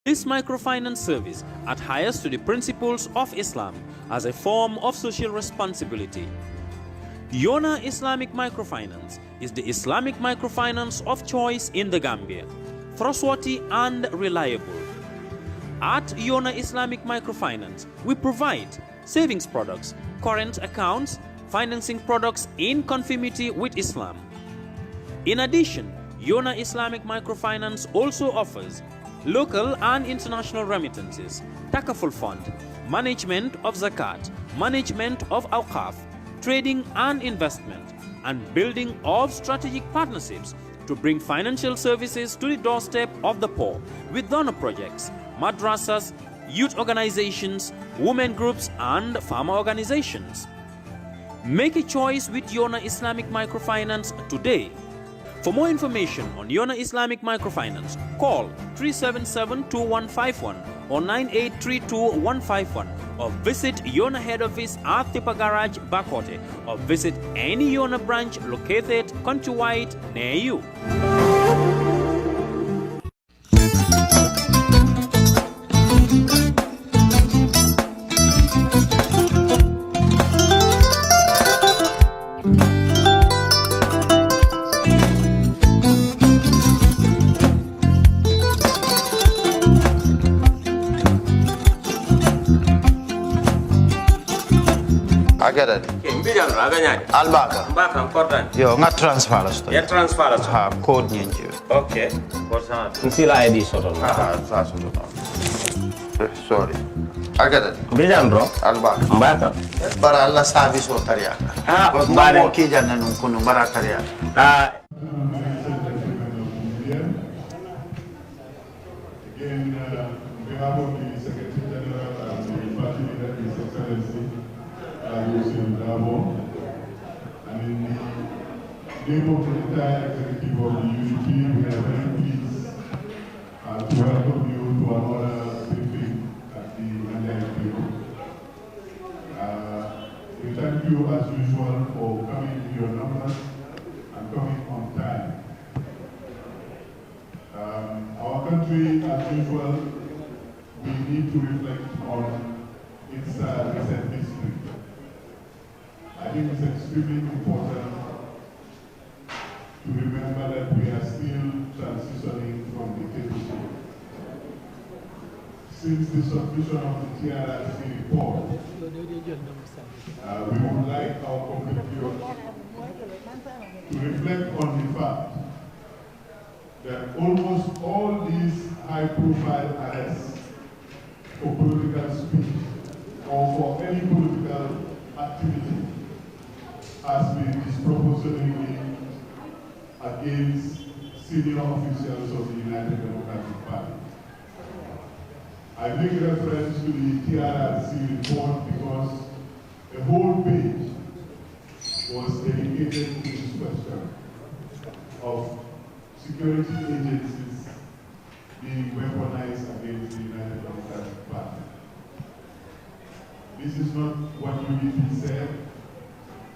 This microfinance service adheres to the principles of Islam as a form of social responsibility. Yona Islamic Microfinance is the Islamic microfinance of choice in the Gambia, trustworthy and reliable. At Yona Islamic Microfinance, we provide savings products, current accounts, financing products in conformity with Islam. In addition, Yona Islamic Microfinance also offers local and international remittances, takaful fund, management of zakat, management of awqaf, trading and investment, and building of strategic partnerships to bring financial services to the doorstep of the poor with donor projects, madrasas, youth organizations, women groups, and farmer organizations. Make a choice with Yona Islamic Microfinance today. For more information on Yona Islamic Microfinance, call 377-2151 or 9832-151 or visit Yona head office at Tipa Garage, Bakote, or visit any Yona branch located countrywide near you. Agada. Mbijan raganya. Albaka. Mbaka important. Yo, nga transfer la sto. Ya transfer la sto. Ha, code nyinji. Okay. Important. Nsila ID soto. Sa soto. Sorry. Agada. Mbijan bro. Albaka. Mbaka. Bara alla service o tariya. Mbare. Mo ki janna nun kunu bara tariya. Again, on behalf of the Secretary General and the party leader, His Excellency, Hussein Dabo, and in the name of the entire executive of the UDP, we are very pleased to welcome you to another briefing at the NIP. We thank you as usual for coming in your numbers and coming on time. Our country, as usual, we need to reflect on its recent history. I think it's extremely important to remember that we are still transitioning from dictatorship. Since the submission of the TRRC report, we would like our compatriots to reflect on the fact that almost all these high-profile arrests for political speech or for any political activity has been disproportionately against senior officials of the United Democratic Party. I make reference to the TRRC report because a whole page was dedicated to this question of security agencies being weaponized against the United Democratic Party. This is not what UDP said,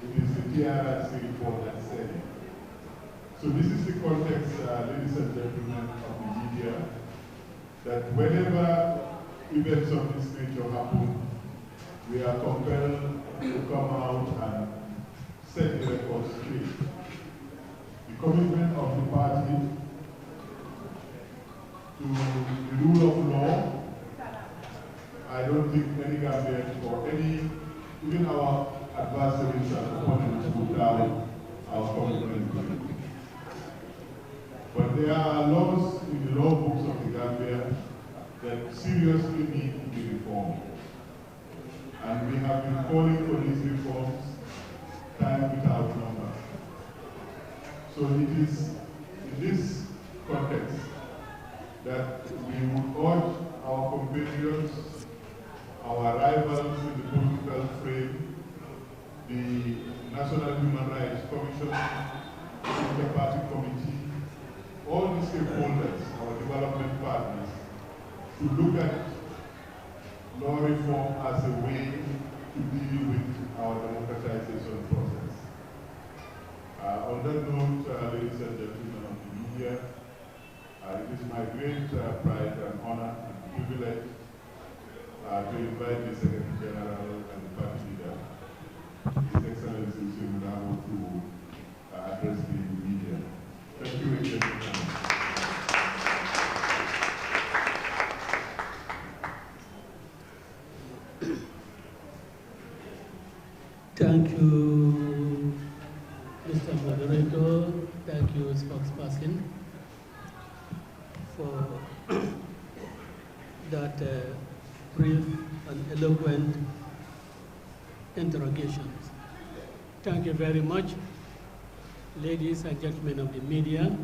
it is the TRRC report that said it. So this is the context, ladies and gentlemen of the media, that whenever events of this nature happen, we are compelled to come out and set the record straight. The commitment of the party to the rule of law, I don't think any Gambian or any, even our adversaries and opponents would doubt our commitment to it. But there are laws in the law books of the Gambia that seriously need to be reformed. And we have been calling for these reforms time without number. So it is in this context that we would urge our compatriots, our rivals in the political frame, the National Human Rights Commission, the Inter-Party Committee, all the stakeholders, our development partners, to look at law reform as a way to deal with our democratization process. On that note, ladies and gentlemen of the media, it is my great pride and honor and privilege to invite the Secretary General and the party leader, His Excellency Simunamo, to address the media. Thank you again. Thank you, Mr. Moderator. Thank you, spokesperson, for that brief and eloquent interrogations. Thank you very much, ladies and gentlemen of the media.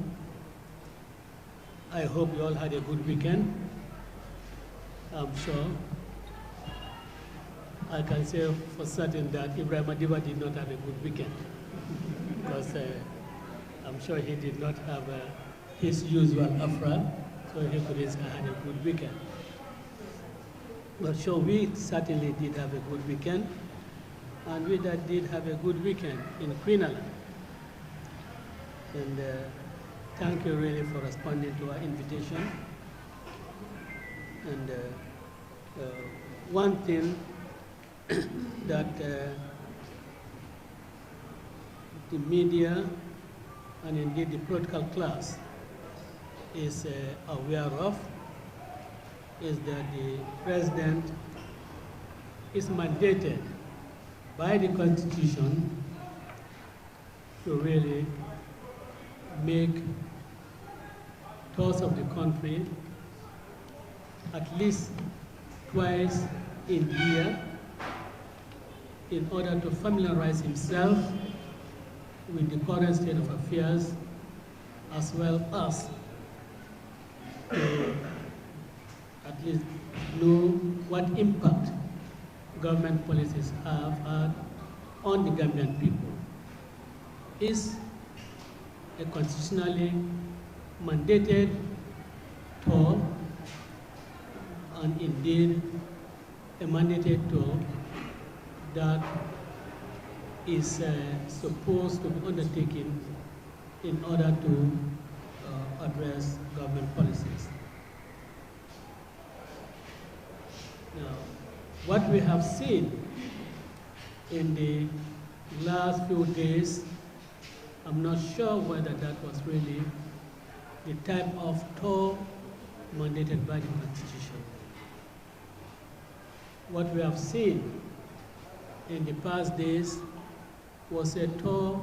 I hope you all had a good weekend. I'm sure I can say for certain that Ibrahim Adiba did not have a good weekend because I'm sure he did not have his usual afra, so he could say I had a good weekend. But sure, we certainly did have a good weekend, and we that did have a good weekend in Queen Island. And thank you really for responding to our invitation. And one thing that the media and indeed the political class is aware of is that the president is mandated by the Constitution to really make tours of the country at least twice in a year in order to familiarize himself with the current state of affairs, as well as to at least know what impact government policies have had on the Gambian people. Is a constitutionally mandated tour, and indeed a mandated tour that is supposed to be undertaken in order to address government policies. Now, what we have seen in the last few days, I'm not sure whether that was really the type of tour mandated by the Constitution. What we have seen in the past days was a tour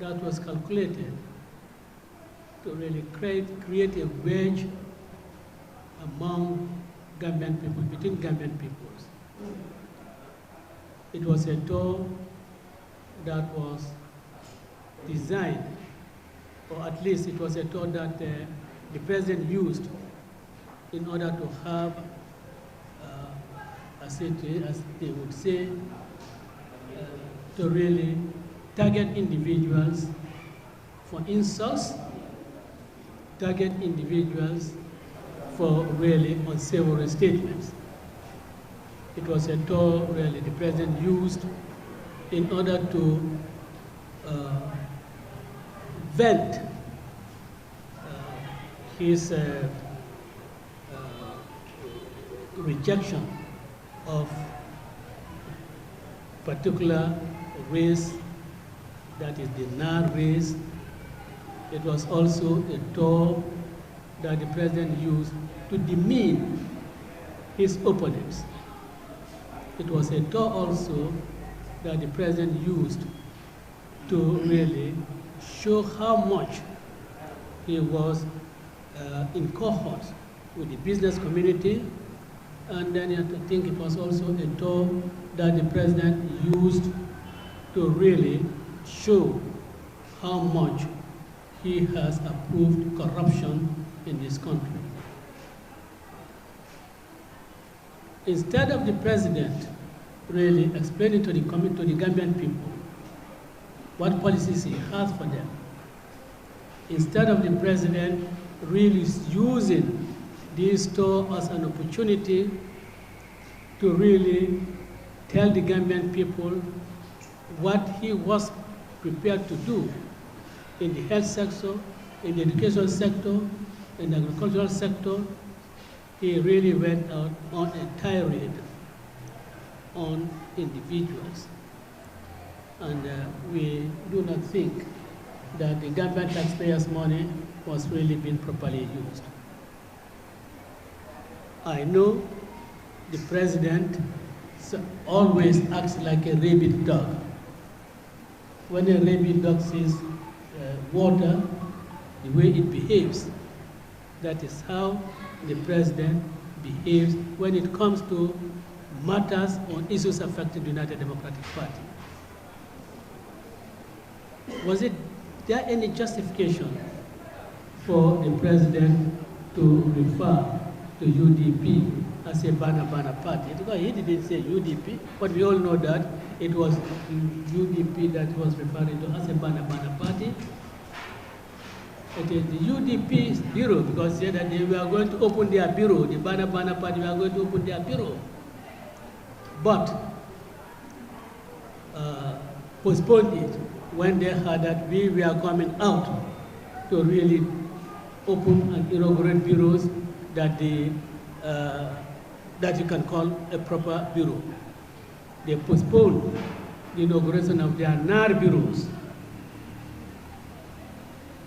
that was calculated to really create a wedge among Gambian people, between Gambian peoples. It was a tour that was designed, or at least it was a tour that the president used in order to have, as they would say, to really target individuals for insults, target individuals for really unsavory statements. It was a tool really the president used in order to vent his rejection of particular race, that is the Nar race. It was also a tool that the president used to demean his opponents. It was a tool also that the president used to really show how much he was in cohort with the business community. And then I think it was also a tool that the president used to really show how much he has approved corruption in this country. Instead of the president really explaining to the Gambian people what policies he has for them, instead of the president really using this tour as an opportunity to really tell the Gambian people what he was prepared to do in the health sector, in the education sector, in the agricultural sector, he really went out on a tirade on individuals. And we do not think that the Gambian taxpayers' money was really being properly used. I know the president always acts like a rabid dog. When a rabid dog sees water, the way it behaves, that is how the president behaves when it comes to matters or issues affecting the United Democratic Party. Was there any justification for the president to refer to UDP as a banner party? Because he didn't say UDP, but we all know that it was UDP that was referring to as a banner party. It is the UDP's bureau, because they said that they were going to open their bureau, the banner party were going to open their bureau. But postponed it when they heard that we were coming out to really open and inaugurate bureaus that that you can call a proper bureau. They postponed the inauguration of their NAR bureaus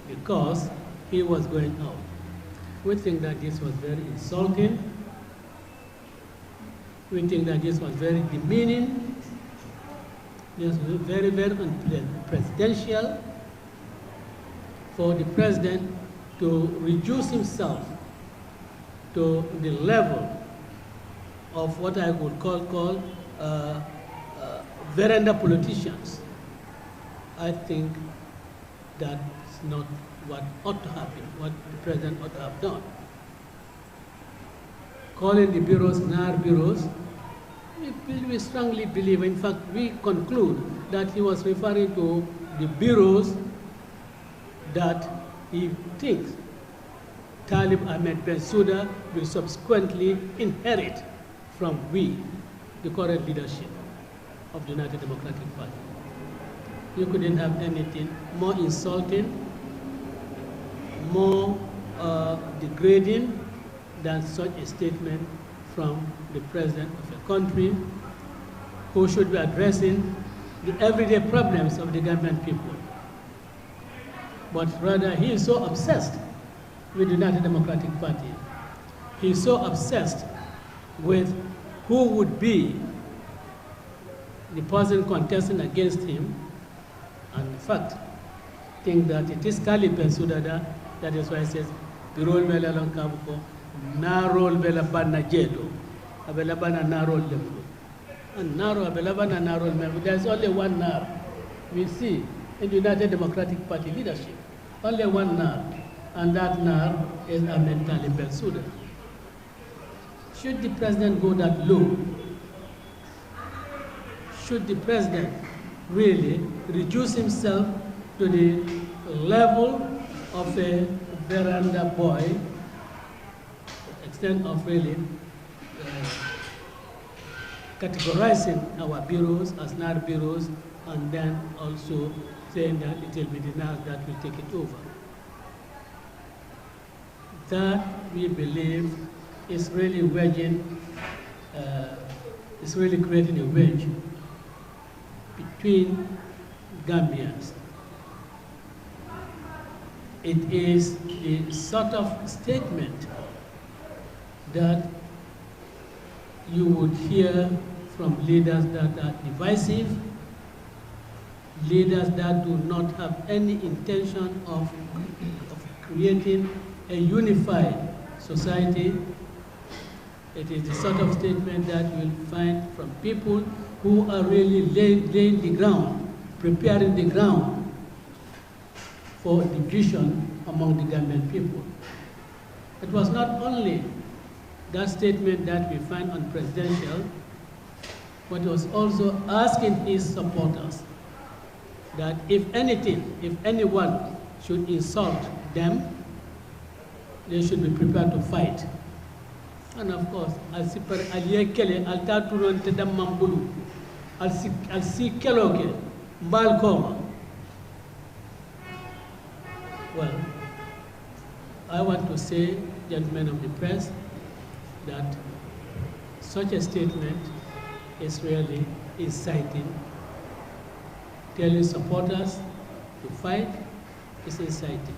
because he was going out. We think that this was very insulting. We think that this was very demeaning. This was very, very unpresidential for the president to reduce himself to the level of what I would call veranda politicians. I think that's not what ought to happen, what the president ought to have done. Calling the bureaus NAR bureaus, we strongly believe, in fact, we conclude that he was referring to the bureaus that he thinks Talib Ahmed Bensouda will subsequently inherit from we, the current leadership of the United Democratic Party. You couldn't have anything more insulting, more degrading than such a statement from the president of a country who should be addressing the everyday problems of the Gambian people. But rather, he is so obsessed with the United Democratic Party. He is so obsessed with who would be the person contesting against him, and in fact, think that it is Talib Bensouda that is why he says, Birol Bela Lankabuko, Narol Bela Bana Jedo, Abela Bana Narol Lebu. And Naro, Abela Bana Narol Lebu, there's only one Nar we see in the United Democratic Party leadership. Only one Nar, and that Nar is Ahmed Talib Bensouda. Should the president go that low? Should the president really reduce himself to the level of a veranda boy, to the extent of really categorizing our bureaus as NAR bureaus, and then also saying that it will be the NAR that will take it over? That, we believe, is really is really creating a wedge between Gambians. It is the sort of statement that you would hear from leaders that are divisive, leaders that do not have any intention of creating a unified society. It is the sort of statement that you will find from people who are really laying the ground, preparing the ground for division among the Gambian people. It was not only that statement that we find unpresidential, but it was also asking his supporters that if anything, if anyone should insult them, they should be prepared to fight. And of course, al yekele al taturon te dam mambulu al si keloke mbal koma. Well, I want to say, gentlemen of the press, that such a statement is really inciting. Telling supporters to fight is inciting.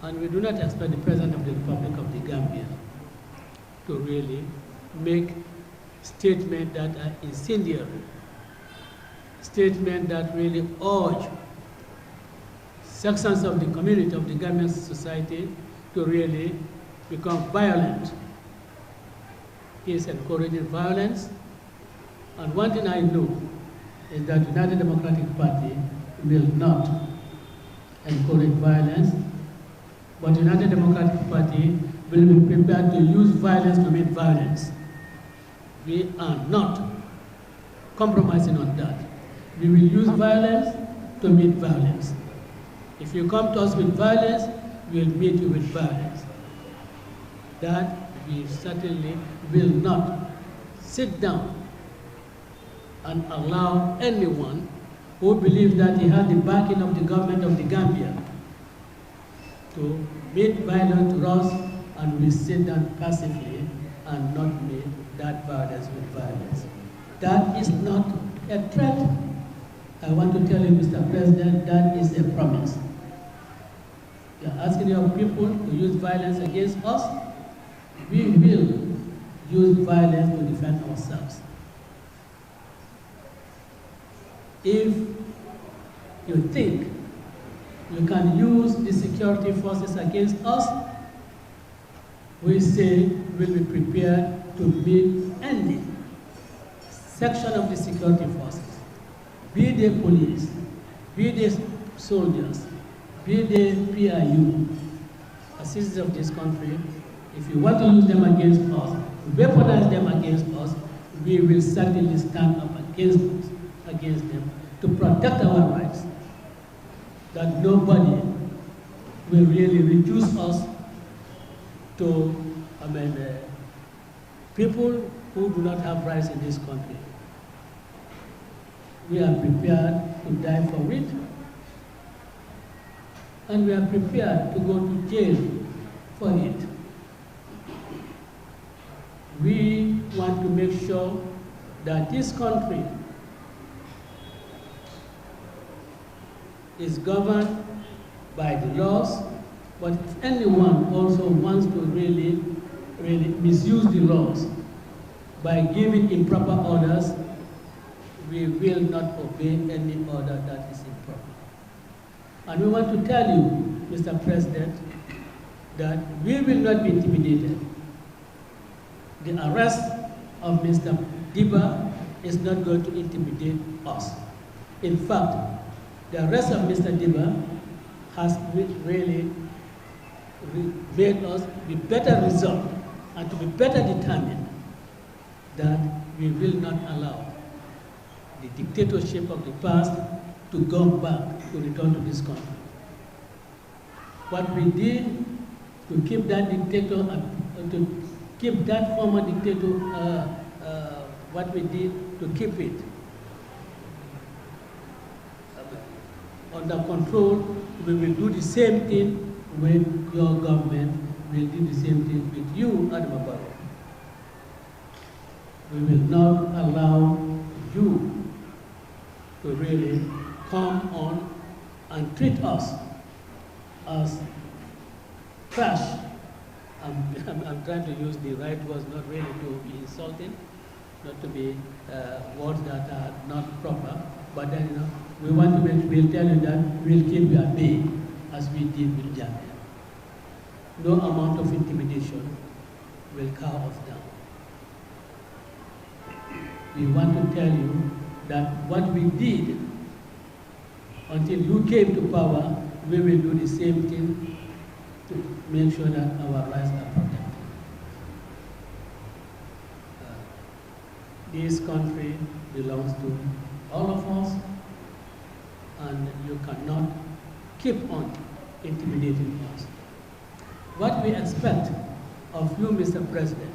And we do not expect the President of the Republic of the Gambia to really make statements that are incendiary, statements that really urge sections of the community of the Gambian society to really become violent. He is encouraging violence. And one thing I know is that the United Democratic Party will not encourage violence, but the United Democratic Party will be prepared to use violence to meet violence. We are not compromising on that. We will use violence to meet violence. If you come to us with violence, we will meet you with violence. That we certainly will not sit down and allow anyone who believes that he has the backing of the government of the Gambia to meet violence to us, and we sit down passively and not meet that violence with violence. That is not a threat. I want to tell you, Mr. President, that is a promise. You are asking your people to use violence against us. We will use violence to defend ourselves. If you think you can use the security forces against us, we say we'll be prepared to meet any section of the security forces, be they police, be they soldiers, be they PIU, citizens of this country. If you want to use them against us, weaponize them against us, we will certainly stand up against them to protect our rights, that nobody will really reduce us to people who do not have rights in this country. We are prepared to die for it, and we are prepared to go to jail for it. We want to make sure that this country is governed by the laws, but if anyone also wants to really misuse the laws by giving improper orders, we will not obey any order that is improper. And we want to tell you, Mr. President, that we will not be intimidated. The arrest of Mr. Diba is not going to intimidate us. In fact, the arrest of Mr. Diba has really made us be better resolved and to be better determined that we will not allow the dictatorship of the past to go back, to return to this country. What we did to keep that dictator, to keep that former dictator, what we did to keep it under control, we will do the same thing with your government, we will do the same thing with you, Adama Barrow. We will not allow you to really come on and treat us as trash. I'm trying to use the right words, not really to be insulting, not to be words that are not proper, but then we want to we'll tell you that we'll keep you at bay as we did with Gambia. No amount of intimidation will cow us down. We want to tell you that what we did until you came to power, we will do the same thing to make sure that our rights are protected. This country belongs to all of us, and you cannot keep on intimidating us. What we expect of you, Mr. President,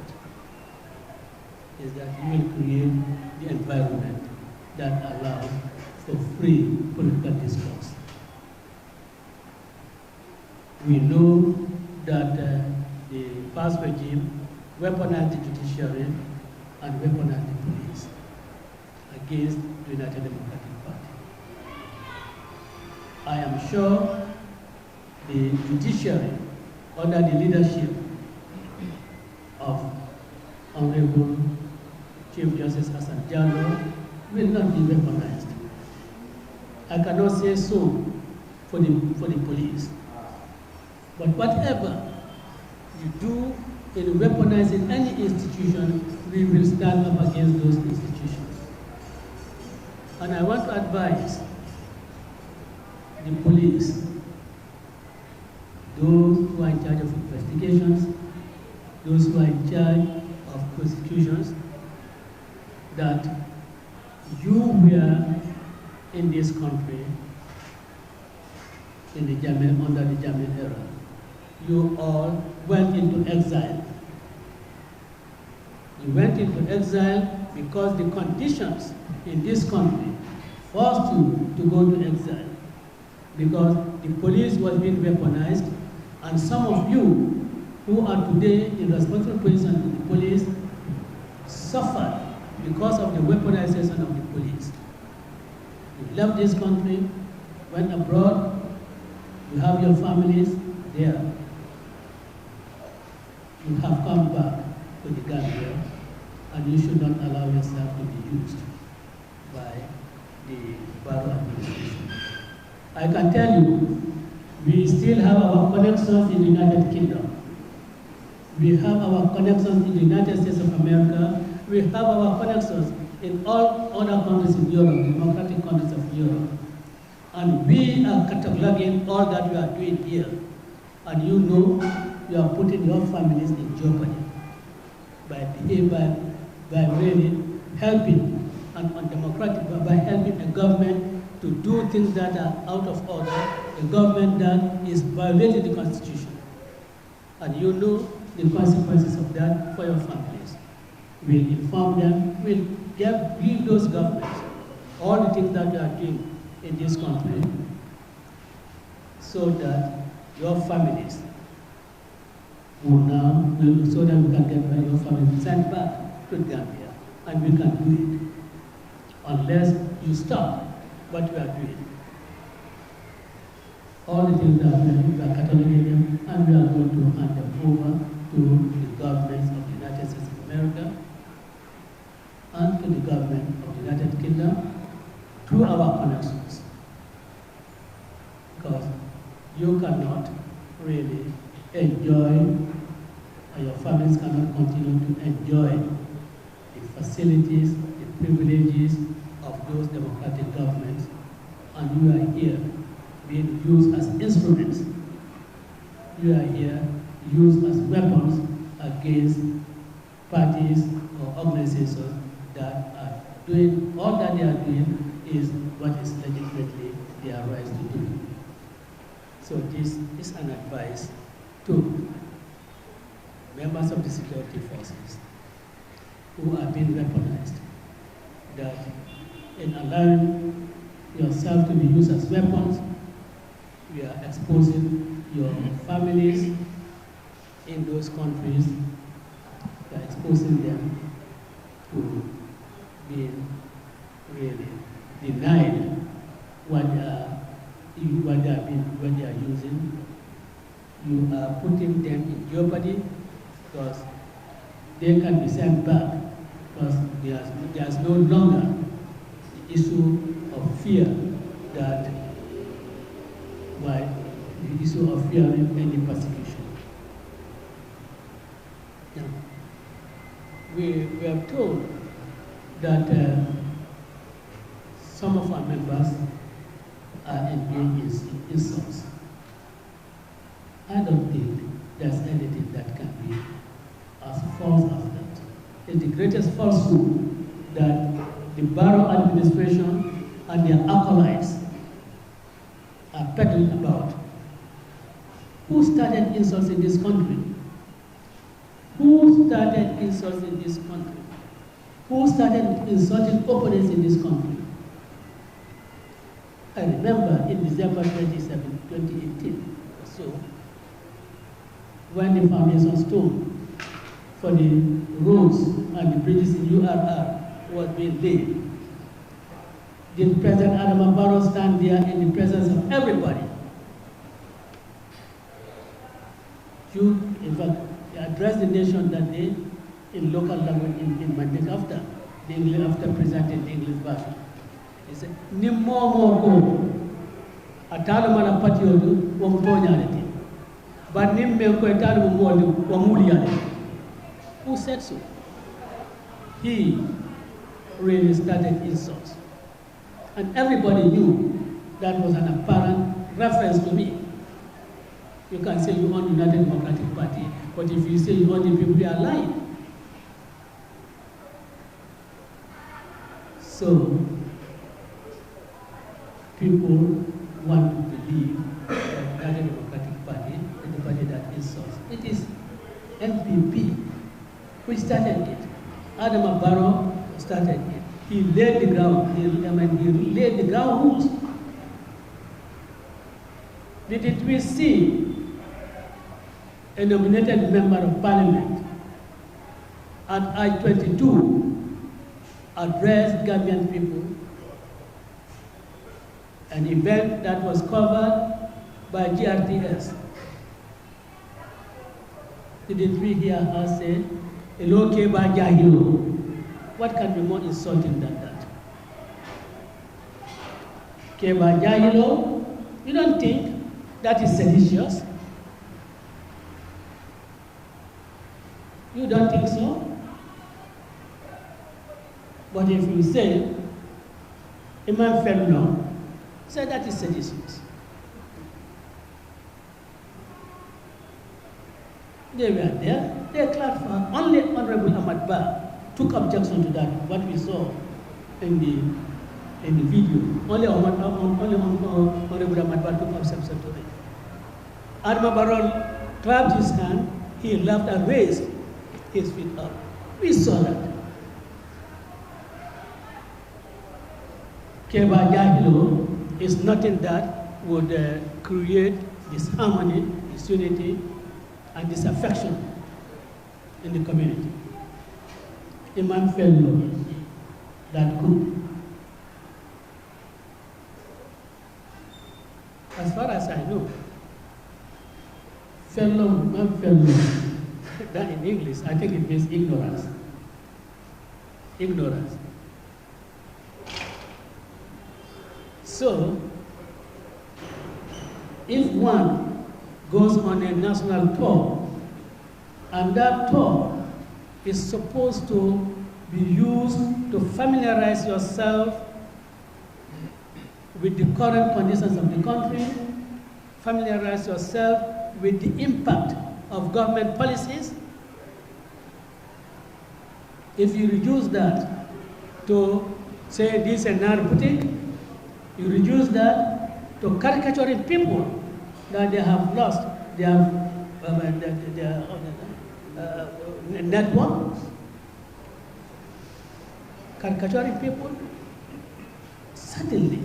is that you will create the environment that allows for free political discourse. We know that the past regime weaponized the judiciary and weaponized the police against the United Democratic Party. I am sure the judiciary, under the leadership of Honorable Chief Justice Hassan Jallow, will not be weaponized. I cannot say so for the police. But whatever you do in weaponizing any institution, we will stand up against those institutions. And I want to advise the police, those who are in charge of investigations, those who are in charge of prosecutions, that you were in this country in the under the Jamil era. You all went into exile. You went into exile because the conditions in this country forced you to go to exile, because the police was being weaponized, and some of you who are today in responsible positions in the police suffered because of the weaponization of the police. You left this country, went abroad, you have your families there. You have come back to the Gambia, and you should not allow yourself to be used by the Barrow administration. I can tell you, we still have our connections in the United Kingdom. We have our connections in the United States of America. We have our connections in all other countries in Europe, democratic countries of Europe. And we are cataloging all that we are doing here. And you know you are putting your families in jeopardy by really helping and undemocratic, by helping the government to do things that are out of order, a government that is violating the Constitution. And you know the consequences of that for your families. We'll inform them, we'll give those governments all the things that we are doing in this country, so that your families so that we can get your family sent back to Gambia. And we can do it unless you stop what we are doing. All the things that we are cataloging them, and we are going to hand them over to the governments of the United States of America and to the government of the United Kingdom through our connections. Because you cannot really enjoy, or your families cannot continue to enjoy the facilities, the privileges of those democratic governments, and you are here being used as instruments. You are here used as weapons against parties or organizations that are doing, all that they are doing is what is legitimately their right to do. So this is an advice to members of the security forces who are being weaponized, that in allowing yourself to be used as weapons, you are exposing your families in those countries, you are exposing them to being really denied what they are using. You are putting them in jeopardy, because they can be sent back, because there's no longer the issue of fear that the issue of fearing any persecution. Now, we are told that some of our members are engaged in insults. I don't think there's anything that can be as false as that. It's the greatest falsehood that the Barrow administration and their acolytes are peddling about. Who started insults in this country? Who started insults in this country? Who started insulting opponents in this country? I remember in December 2018 or so, when the foundation stone for the roads and the bridges in URR was being laid. Did President Adama Barrow stand there in the presence of everybody? You, in fact, addressed the nation that day in local language in Mandinka after presenting the English version. He said, Nimmo ko atalu mana patiodu wa mutonyaleti. But nimme ko atalu modi wa muliyale. Who said so? He really started insults. And everybody knew that was an apparent reference to me. You can say you own the United Democratic Party, but if you say you own the people, you are lying. So, people want to believe that the United Democratic Party is the party that insults. It is NPP which started it. Adama Barrow started it. He laid the ground. He laid the ground rules. Did we see a nominated member of parliament at I-22 address Gambian people, an event that was covered by GRTS? Didn't we hear her say, "Hello, Keba Jahilo"? What can be more insulting than that? Keba Jahilo, you don't think that is seditious? You don't think so? But if you say, Imam Felno, say that is seditious. They were there, they clapped for only Honorable Ahmad Ba took objection to that, what we saw in the video. Only Honorable Ahmad Ba took objection to it. Adama Barrow clapped his hand, he laughed and raised his feet up. We saw that. Keba Jahilo is nothing that would create disharmony, disunity, and disaffection in the community. Imam Fellow, that could. As far as I know, Imam Fellow, that in English, I think it means ignorance. Ignorance. So, if one goes on a national tour, and that tour is supposed to be used to familiarize yourself with the current conditions of the country, familiarize yourself with the impact of government policies, if you reduce that to, say, this and narcotic, you reduce that to caricaturing people that they have lost their network, caricaturing people. Certainly,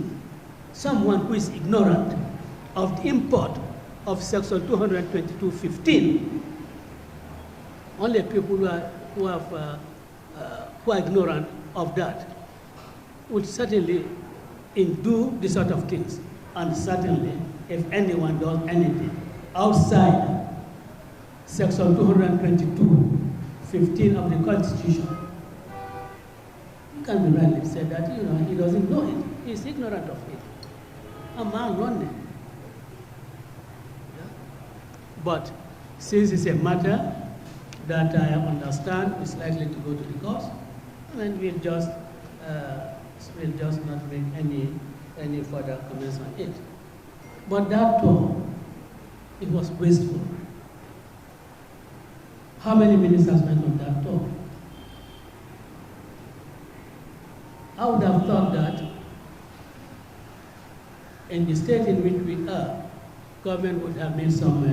someone who is ignorant of the import of Section 222(15), only people who are ignorant of that would certainly do this sort of things. And certainly, if anyone does anything outside Section 222(15) of the Constitution, you can be rightly say that he doesn't know it. He's ignorant of it. A man running. Yeah? But since it's a matter that I understand is likely to go to the courts, and we'll just not make any further comments on it. But that tour, it was wasteful. How many ministers went on that tour? I would have thought that in the state in which we are, government would have made some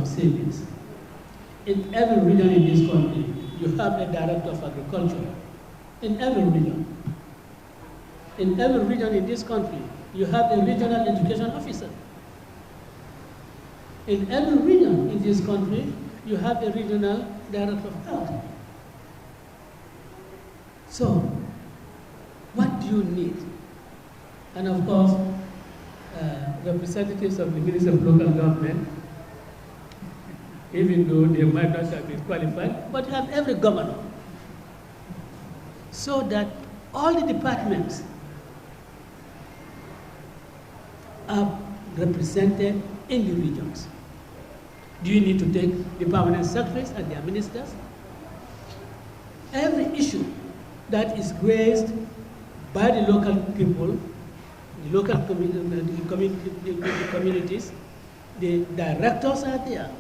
savings. In every region in this country, you have a director of agriculture. In every region. In every region in this country, you have a regional education officer. In every region in this country, you have a regional director of health. So, what do you need? And of course, representatives of the Ministry of Local Government, even though they might not have been qualified, but have every governor, so that all the departments are represented in the regions. Do you need to take the permanent secretaries and their ministers? Every issue that is raised by the local people, the local communities, the directors are there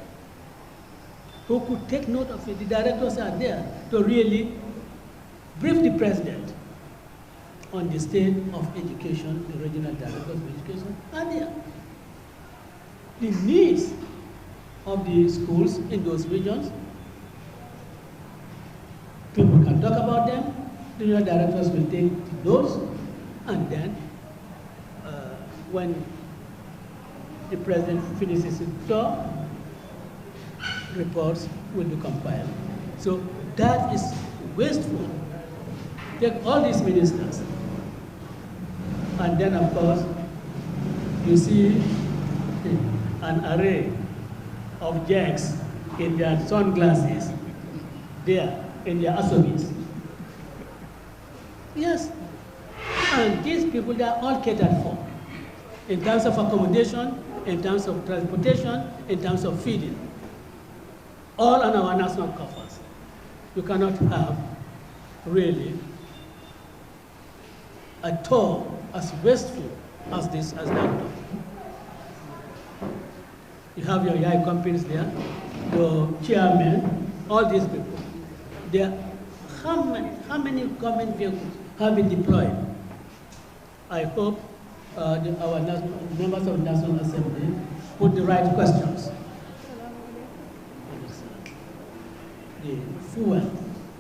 who could take note of it. The directors are there to really brief the president on the state of education. The regional directors of education are there. The needs of the schools in those regions, people can talk about them. The regional directors will take those, and then when the president finishes his tour, reports will be compiled. So that is wasteful. Take all these ministers, and then of course you see an array of jacks in their sunglasses there in their assobies. Yes, and these people, they are all catered for in terms of accommodation, in terms of transportation, in terms of feeding, all on our national coffers. You cannot have really a tour as wasteful as this, as that tour. You have your YI companies there, your chairman, all these people. How many government vehicles have been deployed? I hope our members of the National Assembly put the right questions. The fuel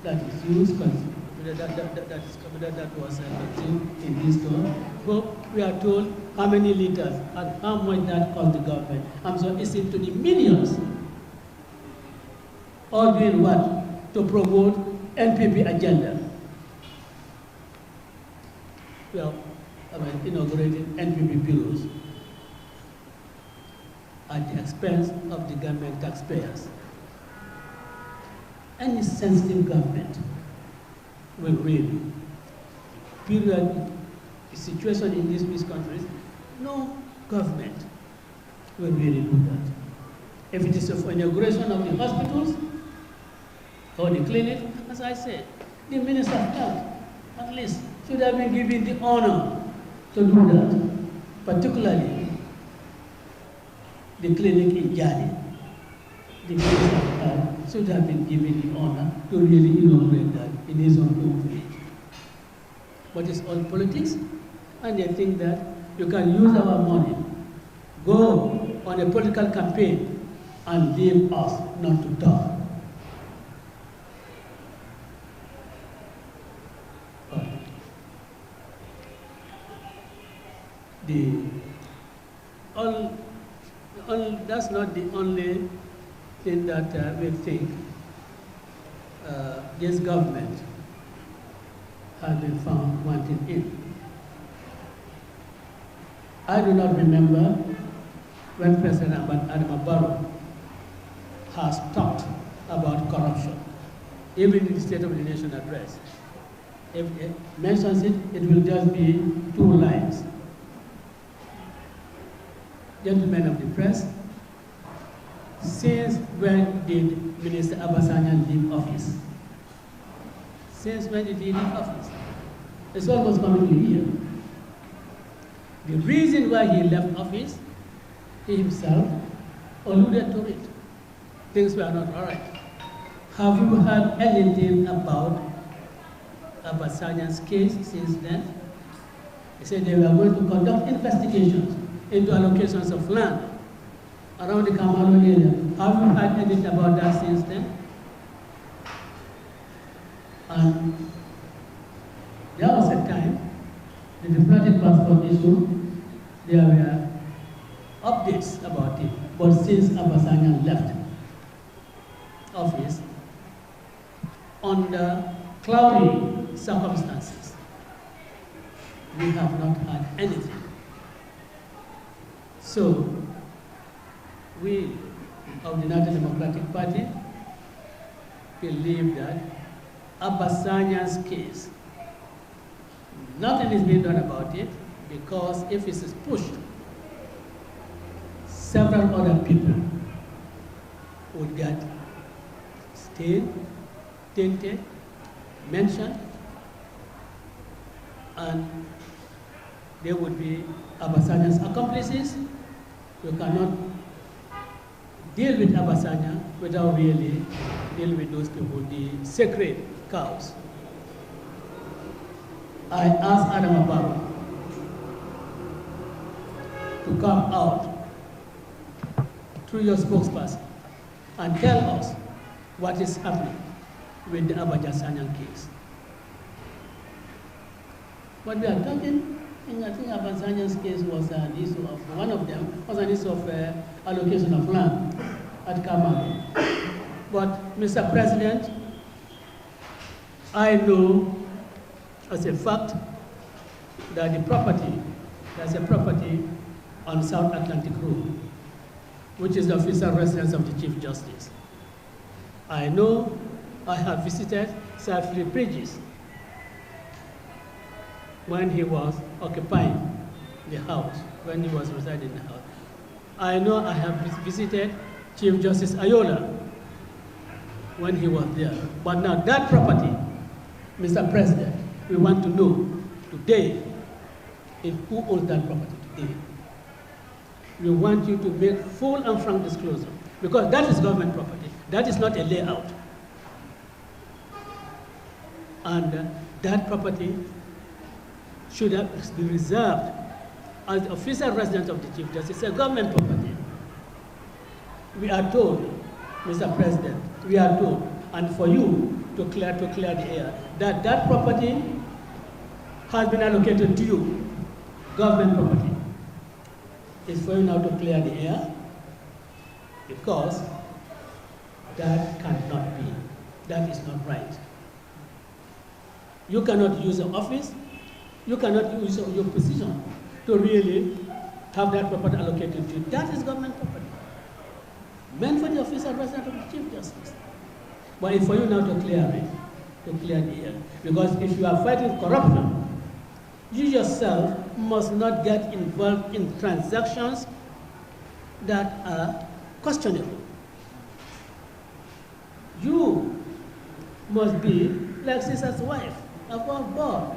that is used, that was consumed in this store. But we are told how many liters and how much that cost the government. I'm so it's into the millions. All doing what? To promote NPP agenda. Well, inaugurating NPP bureaus at the expense of the government taxpayers. Any sensitive government will really, period, the situation in these countries, no government will really do that. If it is for inauguration of the hospitals or the clinic, as I said, the Minister of Health, at least, should have been given the honor to do that, particularly the clinic in Jali. The Minister of Health should have been given the honor to really inaugurate that in his own home village. But it's all politics, and they think that you can use our money, go on a political campaign, and leave us not to talk. That's not the only thing that we think this government has been found wanting in. I do not remember when President Adama Barrow has talked about corruption, even in the State of the Nation address. If it mentions it, it will just be 2 lines. Gentlemen of the press, since when did Minister Abasanyan leave office? Since when did he leave office? It's almost coming to a year. The reason why he left office, he himself alluded to it. Things were not all right. Have you heard anything about Abasanyan's case since then? He said they were going to conduct investigations into allocations of land around the Kamalo area. Have you heard anything about that since then? And there was a time, the diplomatic passport issue, there were updates about it. But since Abasanyan left office, under cloudy circumstances. We have not had anything. So, we of the United Democratic Party believe that Abasanya's case, nothing is being done about it, because if it is pushed, several other people would get stained, tainted, mentioned, and they would be Abasanya's accomplices. You cannot deal with Abasanya without really dealing with those people, the sacred cows. I asked Adam Ababa to come out through your spokesperson and tell us what is happening with the Abasanyan case. What we are talking, I think Abasanyan's case was an issue of, one of them was an issue of allocation of land at Kamaru. But Mr. President, I know as a fact that the property, there's a property on South Atlantic Road, which is the official residence of the Chief Justice. I know I have visited Safely Bridges when he was occupying the house, when he was residing in the house. I know I have visited Chief Justice Ayola when he was there. But now that property, Mr. President, we want to know today who owns that property today. We want you to make full and frank disclosure, because that is government property. That is not a layout. And that property should be reserved as the official residence of the Chief Justice. It's a government property. We are told, Mr. President, we are told, and for you to clear the air, that that property has been allocated to you, government property. It's for you now to clear the air, because that cannot be. That is not right. You cannot use your office, you cannot use your position to really have that property allocated to you. That is government property, meant for the official resident of the Chief Justice. But it's for you now to clear it, to clear the air. Because if you are fighting corruption, you yourself must not get involved in transactions that are questionable. You must be like Caesar's wife, above board.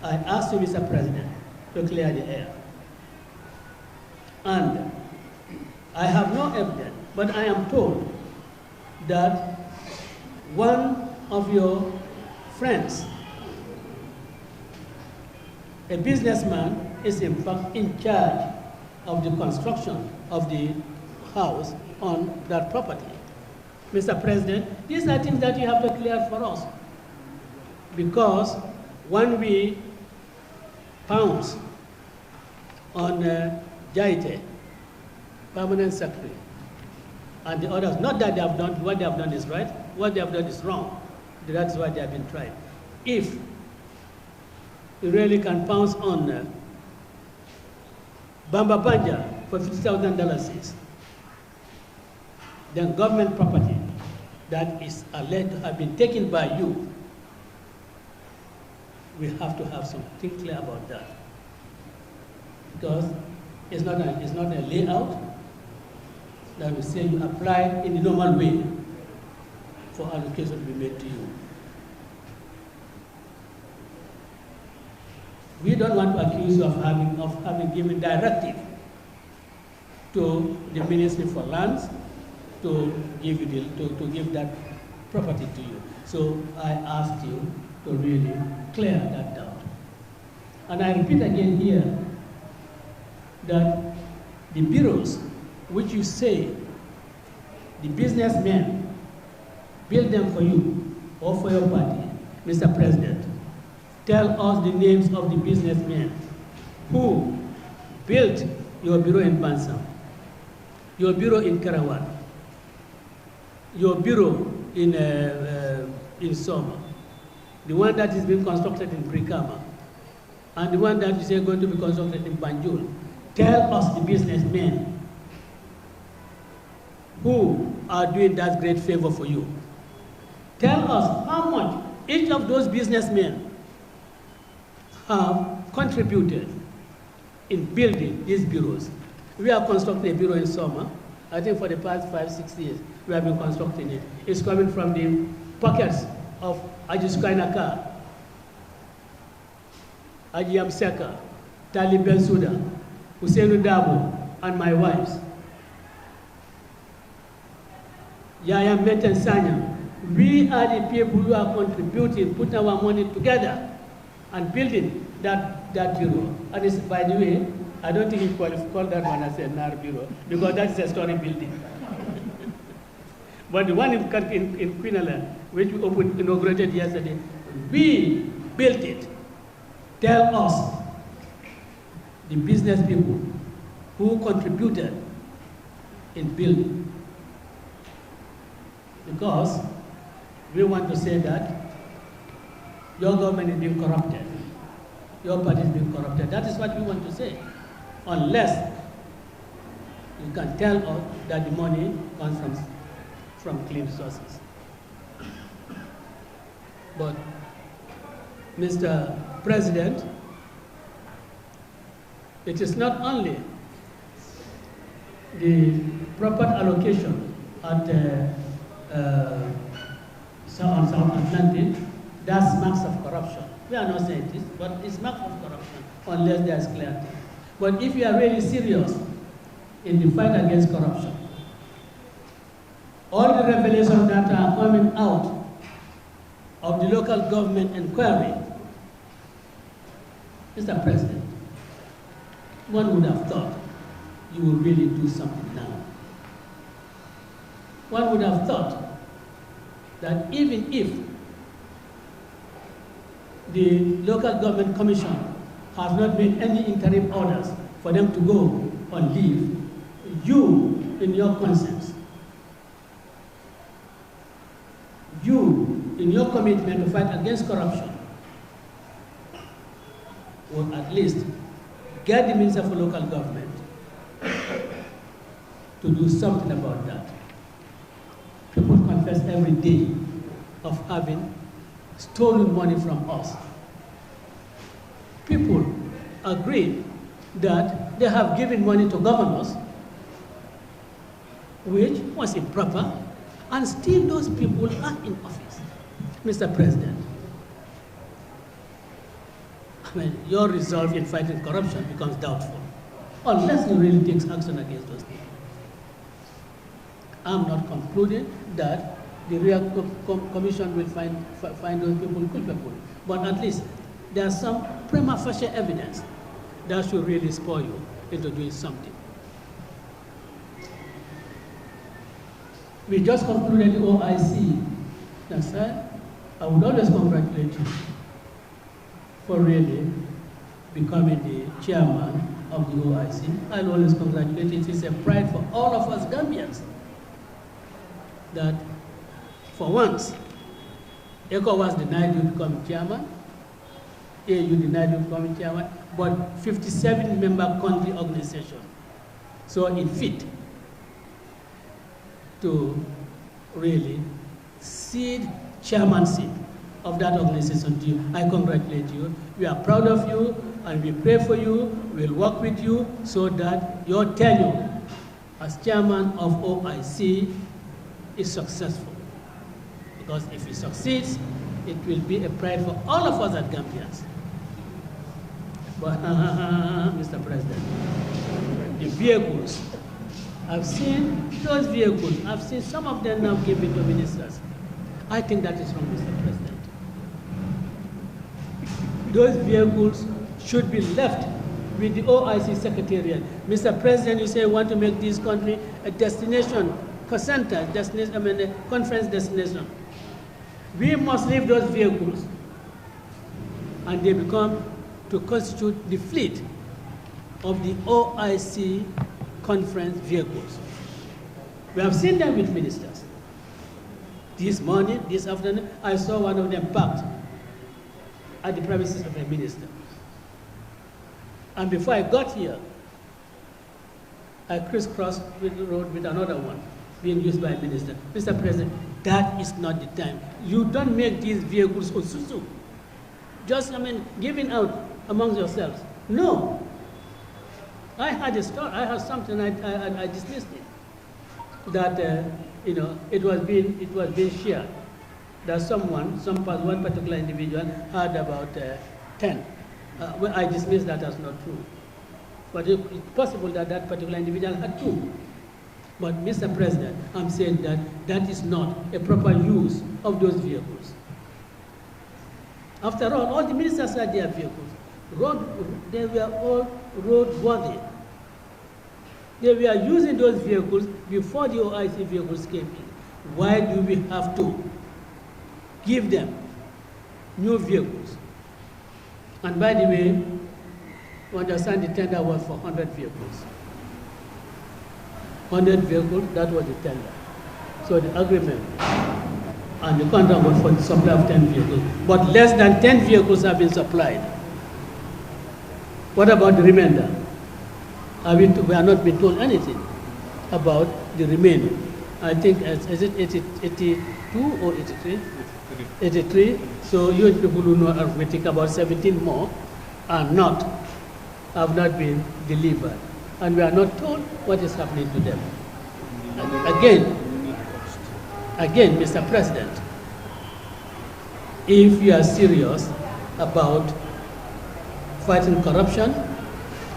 I asked you, Mr. President, to clear the air. And I have no evidence, but I am told that one of your friends, a businessman, is in fact in charge of the construction of the house on that property. Mr. President, these are things that you have to clear for us, because when we pounce on Jaite, permanent secretary, and the others, not that they have done, what they have done is right, what they have done is wrong. That's why they have been tried. If you really can pounce on Bamba Banja for $50,000, then government property that is alleged to have been taken by you, we have to have something clear about that. Because it's not a layout that we say you apply in the normal way for allocation to be made to you. We don't want to accuse you of having given directive to the Ministry for Lands to give that property to you. So I asked you to really clear that doubt. And I repeat again here that the bureaus which you say the businessmen build them for you or for your party, Mr. President, tell us the names of the businessmen who built your bureau in Bansam, your bureau in Karawat, your bureau in Soma, the one that is being constructed in Brikama, and the one that is going to be constructed in Banjul, tell us the businessmen who are doing that great favor for you. Tell us how much each of those businessmen have contributed in building these bureaus. We have constructed a bureau in Soma. I think for the past 5-6 years, we have been constructing it. It's coming from the pockets of Ajiskainaka, Ajiyam Seka, Talib Ben Suda, Hussein Dabo, and my wives. Yaya Meten Sanya. We are the people who are contributing, putting our money together and building that bureau. And it's, by the way, I don't think you call that one as a NAR bureau, because that's a story building. But the one in Queen Island, which we inaugurated yesterday, we built it. Tell us, the business people, who contributed in building. Because we want to say that your government is being corrupted. Your party is being corrupted. That is what we want to say. Unless you can tell us that the money comes from clean sources. But, Mr. President, it is not only the proper allocation at on South Atlantic, that's marks of corruption. We are not saying this, but it's marks of corruption unless there is clarity. But if you are really serious in the fight against corruption, all the revelations that are coming out of the local government inquiry, Mr. President, one would have thought you would really do something now. One would have thought that even if the local government commission has not made any interim orders for them to go on leave, you, in your conscience, you, in your commitment to fight against corruption, will at least get the Minister for Local Government to do something about that. People confess every day of having stolen money from us. People agree that they have given money to governors, which was improper, and still those people are in office. Mr. President, I mean, your resolve in fighting corruption becomes doubtful, unless you really take action against those people. I'm not concluding that the real commission will find those people culpable, but at least there's some prima facie evidence that should really spur you into doing something. We just concluded the OIC. That's right. I would always congratulate you for really becoming the chairman of the OIC. I'll always congratulate you. It is a pride for all of us Gambians that for once, ECOWAS denied you becoming chairman, AU denied you becoming chairman, but 57-member country organization saw it fit to really cede chairmanship of that organization to you. I congratulate you. We are proud of you, and we pray for you. We'll work with you so that your tenure as chairman of OIC is successful. Because if it succeeds, it will be a pride for all of us at Gambians. But, Mr. President, the vehicles, I've seen those vehicles. I've seen some of them now given to ministers. I think that is wrong, Mr. President. Those vehicles should be left with the OIC Secretariat. Mr. President, you say you want to make this country a destination, a center, destination, I mean a conference destination. We must leave those vehicles and they become to constitute the fleet of the OIC conference vehicles. We have seen them with ministers. This morning, this afternoon, I saw one of them parked at the premises of a minister. And before I got here, I crisscrossed with the road with another one being used by a minister. Mr. President, that is not the time. You don't make these vehicles osusu. Just, giving out amongst yourselves. No. I had a story, I had something, I dismissed it. That, it was being shared. That one particular individual had about 10. Well, I dismissed that as not true. But it's possible that that particular individual had 2. But Mr. President, I'm saying that that is not a proper use of those vehicles. After all the ministers had their vehicles. They were all roadworthy. They were using those vehicles before the OIC vehicles came in. Why do we have to give them new vehicles? And by the way, you understand the tender was for 100 vehicles. 100 vehicles, that was the tender. So the agreement and the contract was for the supply of 10 vehicles. But less than 10 vehicles have been supplied. What about the remainder? We are not being told anything about the remaining. I think, is it 82 or 83? 83. So you people who know arithmetic, about 17 more have not been delivered. And we are not told what is happening to them. Again, Mr. President, if you are serious about fighting corruption,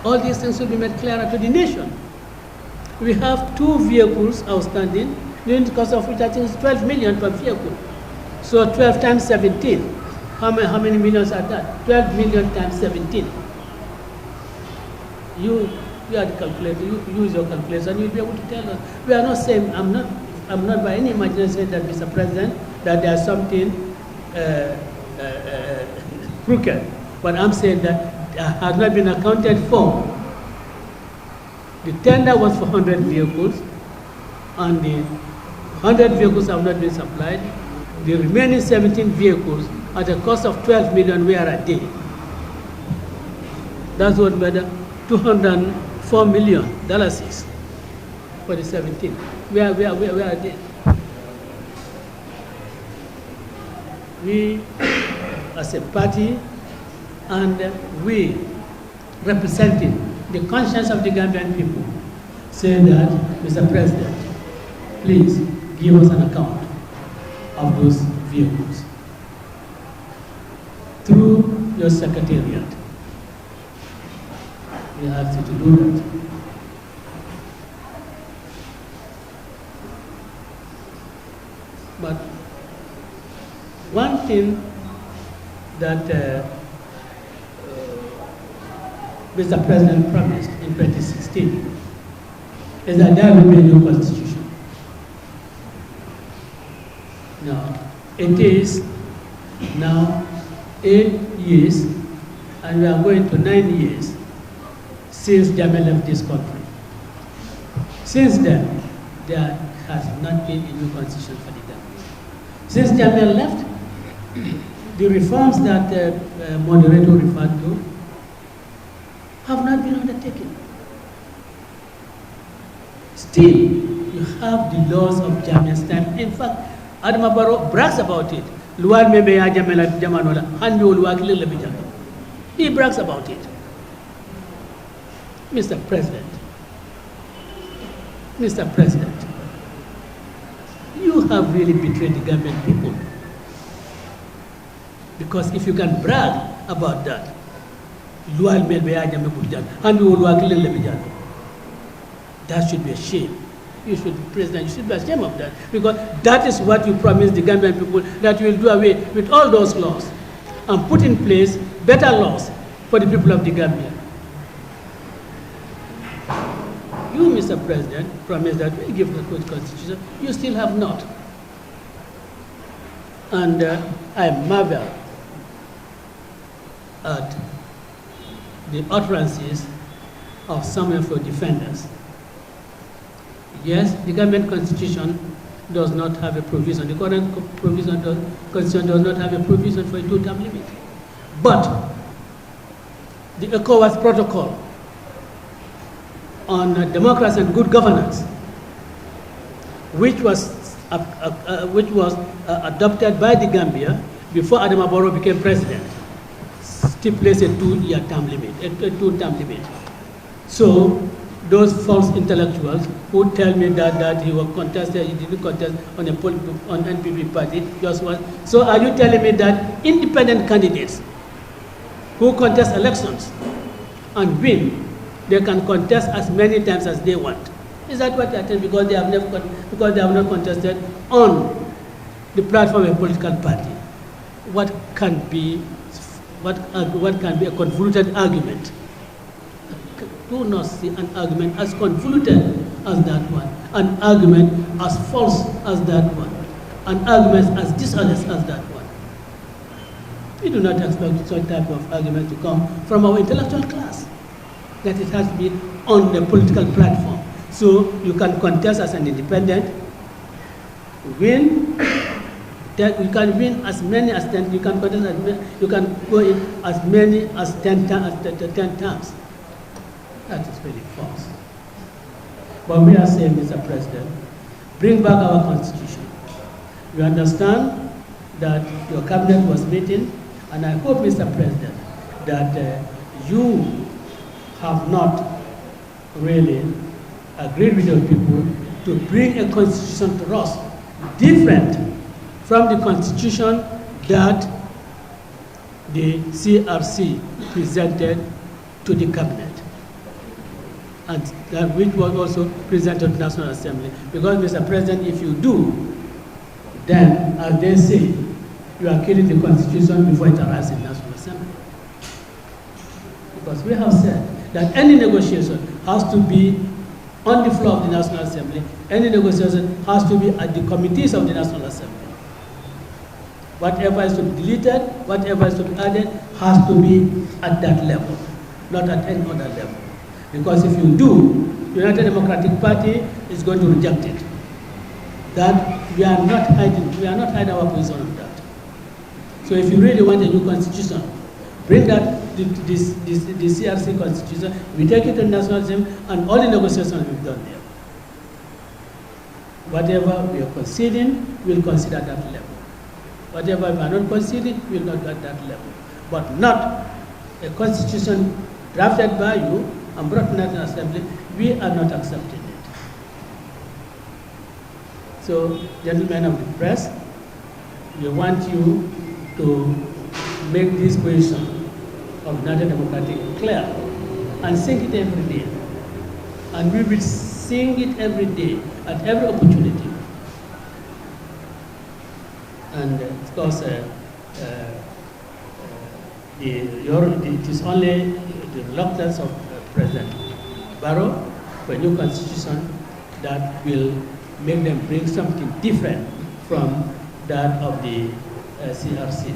all these things will be made clearer to the nation. We have 2 vehicles outstanding, the cost of which I think is 12 million per vehicle. So 12 times 17, how many millions are that? 12 million times 17. You are the calculator, you use your calculator and you'll be able to tell us. We are not saying, I'm not by any imagination saying that, Mr. President, that there's something crooked. But I'm saying that has not been accounted for. The tender was for 100 vehicles, and the 100 vehicles have not been supplied. The remaining 17 vehicles at a cost of 12 million were a day. That's what made $204 million for the 17. Where are they? We, as a party, and we representing the conscience of the Gambian people, say that, Mr. President, please give us an account of those vehicles through your secretariat. We ask you to do that. But one thing that Mr. President promised in 2016 is that there will be a new constitution. Now, it is now 8 years, and we are going to 9 years since Jammeh left this country. Since then, there has not been a new constitution for the Gambia. Since Jammeh left, the reforms that the moderator referred to have not been undertaken. Still, you have the laws of Jammeh's time. In fact, Adama Barrow brags about it. He brags about it. Mr. President, you have really betrayed the Gambian people. Because if you can brag about that, that should be a shame. You should, President, you should be ashamed of that. Because that is what you promised the Gambian people, that you will do away with all those laws and put in place better laws for the people of the Gambia. You, Mr. President, promised that we'll give the good constitution. You still have not. And I marvel at the utterances of some of your defenders. Yes, the Gambian constitution does not have a provision. The current constitution does not have a provision for a two-term limit. But the ECOWAS protocol on democracy and good governance, which was adopted by the Gambia before Adama Barrow became president, stipulates a two-term limit. So those false intellectuals who tell me that he was contested, he didn't contest on NPP party, just one. So are you telling me that independent candidates who contest elections and win, they can contest as many times as they want? Is that what they are telling? Because they have not contested on the platform of a political party. What can be a convoluted argument? I do not see an argument as convoluted as that one, an argument as false as that one, an argument as dishonest as that one. We do not expect such type of argument to come from our intellectual class, that it has to be on the political platform. So you can contest as an independent, win. You can win as many as 10. You can contest as many. You can go in as many as 10 times. That is really false. But we are saying, Mr. President, bring back our constitution. We understand that your cabinet was meeting, and I hope, Mr. President, that you have not really agreed with your people to bring a constitution to us different from the constitution that the CRC presented to the cabinet, and that which was also presented to the National Assembly. Because, Mr. President, if you do, then, as they say, you are killing the constitution before it arrives in the National Assembly. Because we have said that any negotiation has to be on the floor of the National Assembly, any negotiation has to be at the committees of the National Assembly. Whatever is to be deleted, whatever is to be added, has to be at that level, not at any other level. Because if you do, the United Democratic Party is going to reject it. That we are not hiding our position on that. So if you really want a new constitution, bring that the CRC constitution, we take it to the National Assembly, and all the negotiations will be done there. Whatever we are conceding, we will consider that level. Whatever we are not conceding, we will not go at that level. But not a constitution drafted by you and brought to the National Assembly. We are not accepting it. So, gentlemen of the press, we want you to make this position of United Democratic clear and sing it every day. And we will sing it every day at every opportunity. And of course, it is only the reluctance of President Barrow for a new constitution that will make them bring something different from that of the CRC.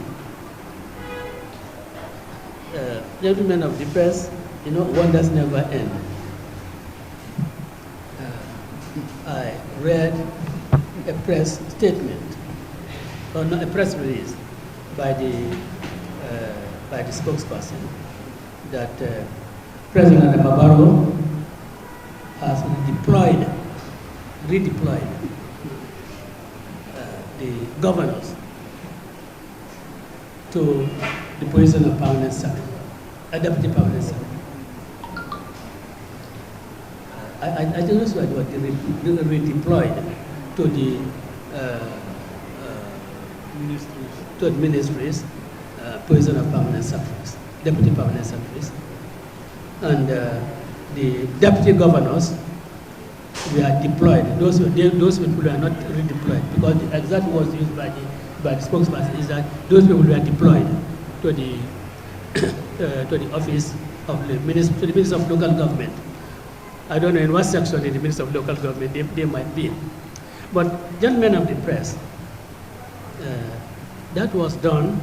Gentlemen of the press, wonders never end. I read a press statement, or not, a press release by the spokesperson that President Adama Barrow has redeployed the governors to the position of permanent secretary, a deputy permanent secretary. I don't know what they redeployed to the ministries, position of permanent secretaries, deputy permanent secretaries, and the deputy governors were deployed. Those people were not redeployed, because the exact words used by the spokesperson is that those people were deployed to the office of the Minister of Local Government. I don't know in what section in the Minister of Local Government they might be. But gentlemen of the press, that was done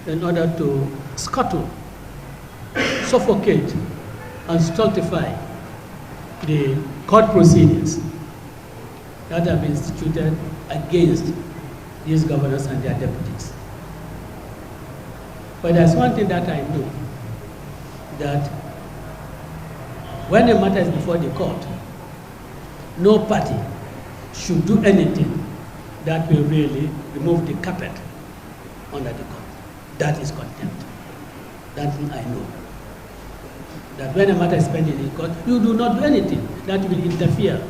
in order to scuttle, suffocate, and stultify the court proceedings that have been instituted against these governors and their deputies. But there's one thing that I know, that when a matter is before the court, no party should do anything that will really remove the carpet under the court. That is contempt. That thing I know. That when a matter is pending in court, you do not do anything that will interfere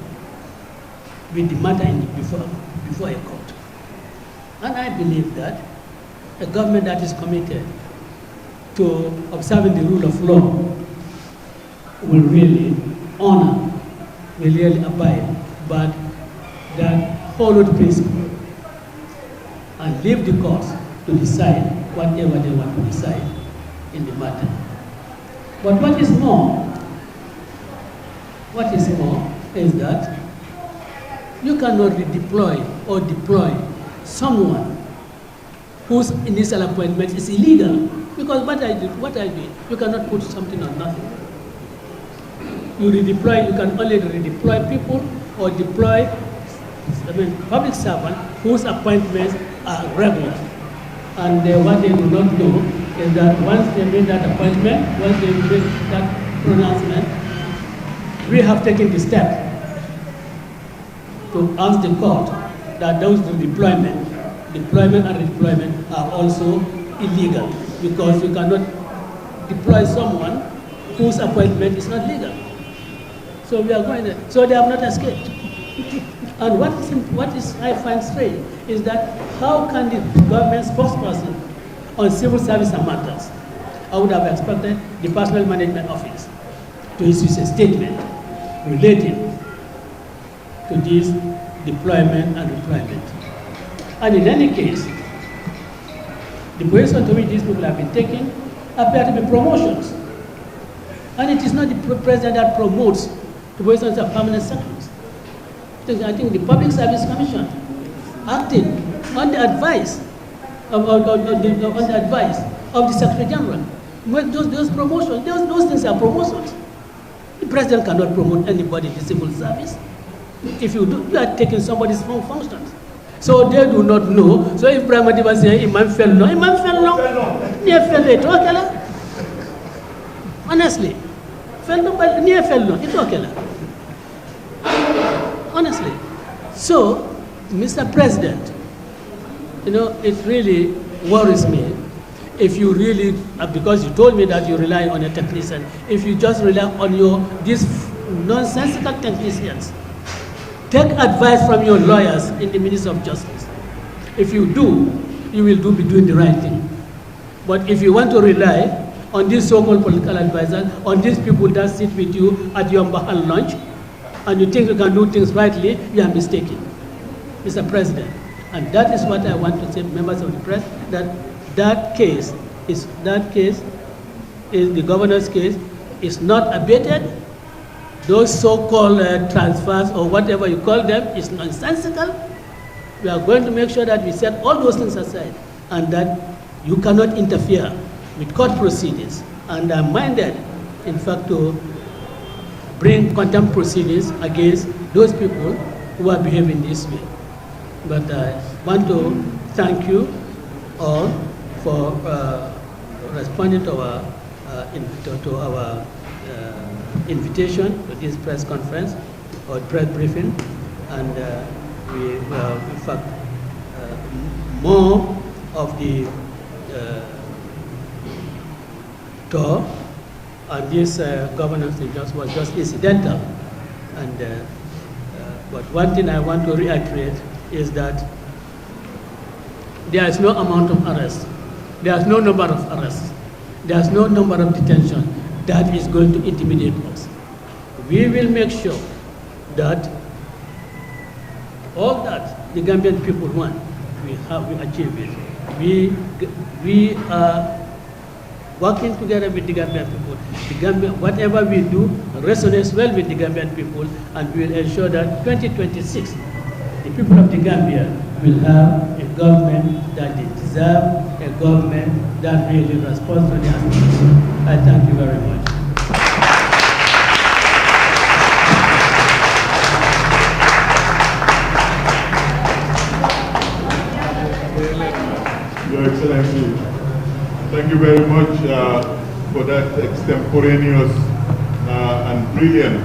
with the matter before a court. And I believe that a government that is committed to observing the rule of law will really honor, will really abide by that followed principle and leave the courts to decide whatever they want to decide in the matter. But what is more is that you cannot redeploy or deploy someone whose initial appointment is illegal. Because what I do, you cannot put something on nothing. You can only redeploy people or deploy public servants whose appointments are regular. And what they do not know is that once they make that appointment, once they make that pronouncement, we have taken the step to ask the court that those deployment and redeployment are also illegal, because you cannot deploy someone whose appointment is not legal. So we are going there. So they have not escaped. And what is I find strange is that how can the government spokesperson on civil service matters, I would have expected the Personnel Management Office to issue a statement relating to this deployment and redeployment. And in any case, the position to which these people have been taken appear to be promotions. And it is not the president that promotes the positions of permanent secretaries. I think the Public Service Commission, acting on the advice of the Secretary General, those promotions, those things are promotions. The president cannot promote anybody in the civil service. If you do, you are taking somebody's functions. So they do not know. So if Ibrahim Madiba says Imam fell no, near fell it, okay. Honestly, fell no, but near fell no, it's okay. Honestly. So, Mr. President, it really worries me if you really, because you told me that you rely on a technician, if you just rely on these nonsensical technicians. Take advice from your lawyers in the Ministry of Justice. If you do, you will be doing the right thing. But if you want to rely on these so-called political advisors, on these people that sit with you at your Bahal lunch, and you think you can do things rightly, you are mistaken, Mr. President. And that is what I want to say, members of the press, that case is the governor's case, is not abated. Those so-called transfers or whatever you call them is nonsensical. We are going to make sure that we set all those things aside and that you cannot interfere with court proceedings. And I'm minded, in fact, to bring contempt proceedings against those people who are behaving this way. But I want to thank you all for responding to our invitation to this press conference or press briefing, and we in fact more of the tour and this governance was just incidental. And but one thing I want to reiterate is that there is no amount of arrests, there is no number of arrests, there is no number of detention that is going to intimidate us. We will make sure that all that the Gambian people want, we achieve it. We are working together with the Gambian people. Whatever we do resonates well with the Gambian people, and we will ensure that 2026, the people of the Gambia will have a government that they deserve, a government that really responds to their aspirations. I thank you very much. Your Excellency, thank you very much for that extemporaneous and brilliant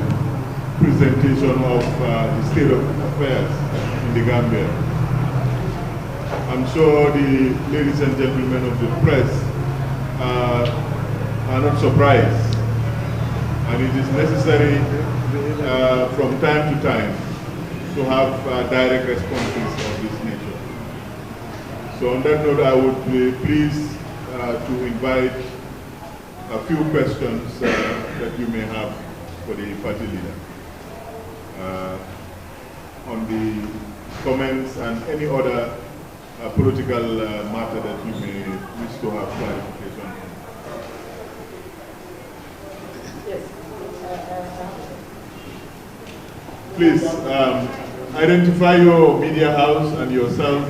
presentation of the state of affairs in the Gambia. I'm sure the ladies and gentlemen of the press are not surprised, and it is necessary from time to time to have direct responses of this nature. So on that note, I would be pleased to invite a few questions that you may have for the party leader on the comments and any other political matter that you may wish to have clarification on. Yes. Please identify your media house and yourself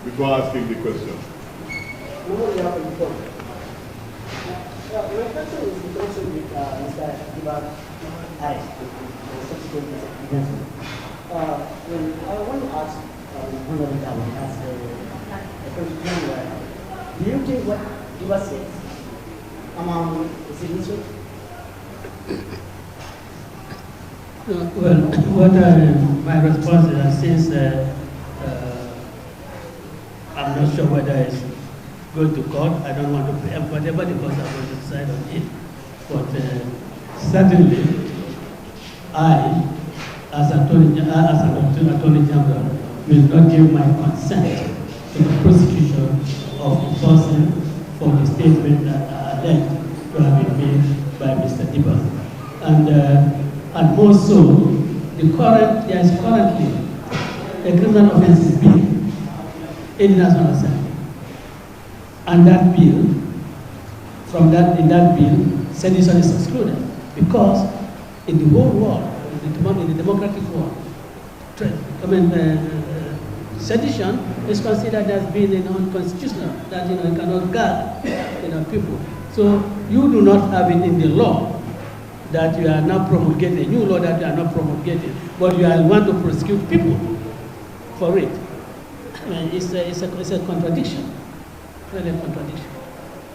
before asking the question. My question is in connection with Mr. Dibat Harris, the subsequent events. I want to ask Honorable Governor as a constitutional lawyer, do you think what Dibat says among the signatures? Well, my response is since I'm not sure whether it's going to court, I don't want to preempt whatever the court are going to decide on it. But certainly, I, as an Attorney General, will not give my consent to the prosecution of a person for the statement that are alleged to have been made by Mr. Diba. And more so, there is currently a criminal offences bill in the National Assembly. And that bill, in that bill, sedition is excluded because in the whole world, in the democratic world, sedition is considered as being unconstitutional, that it cannot guard people. So you do not have it in the law that you are not promulgating, a new law that you are not promulgating, but you want to prosecute people for it. It's a contradiction, really a contradiction.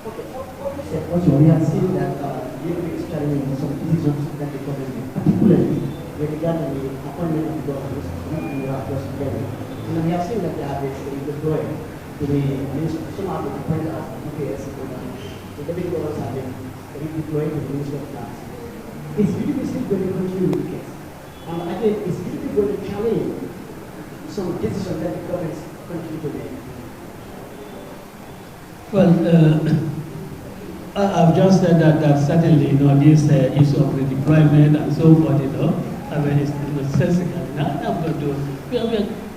Okay. Also, we have seen that UDP is challenging some decisions that the government, particularly with regard to the appointment of the governors, we have just together. And we have seen that they have deployed to the minister, some of the appointed as UPS, the deputy governors have been redeployed to the Ministry of Finance. Is UDP still going to continue with the case? And I think, is UDP going to challenge some decisions that the government continue to make? Well, I've just said that certainly, this issue of redeployment and so forth, I mean, it's sensible. Now,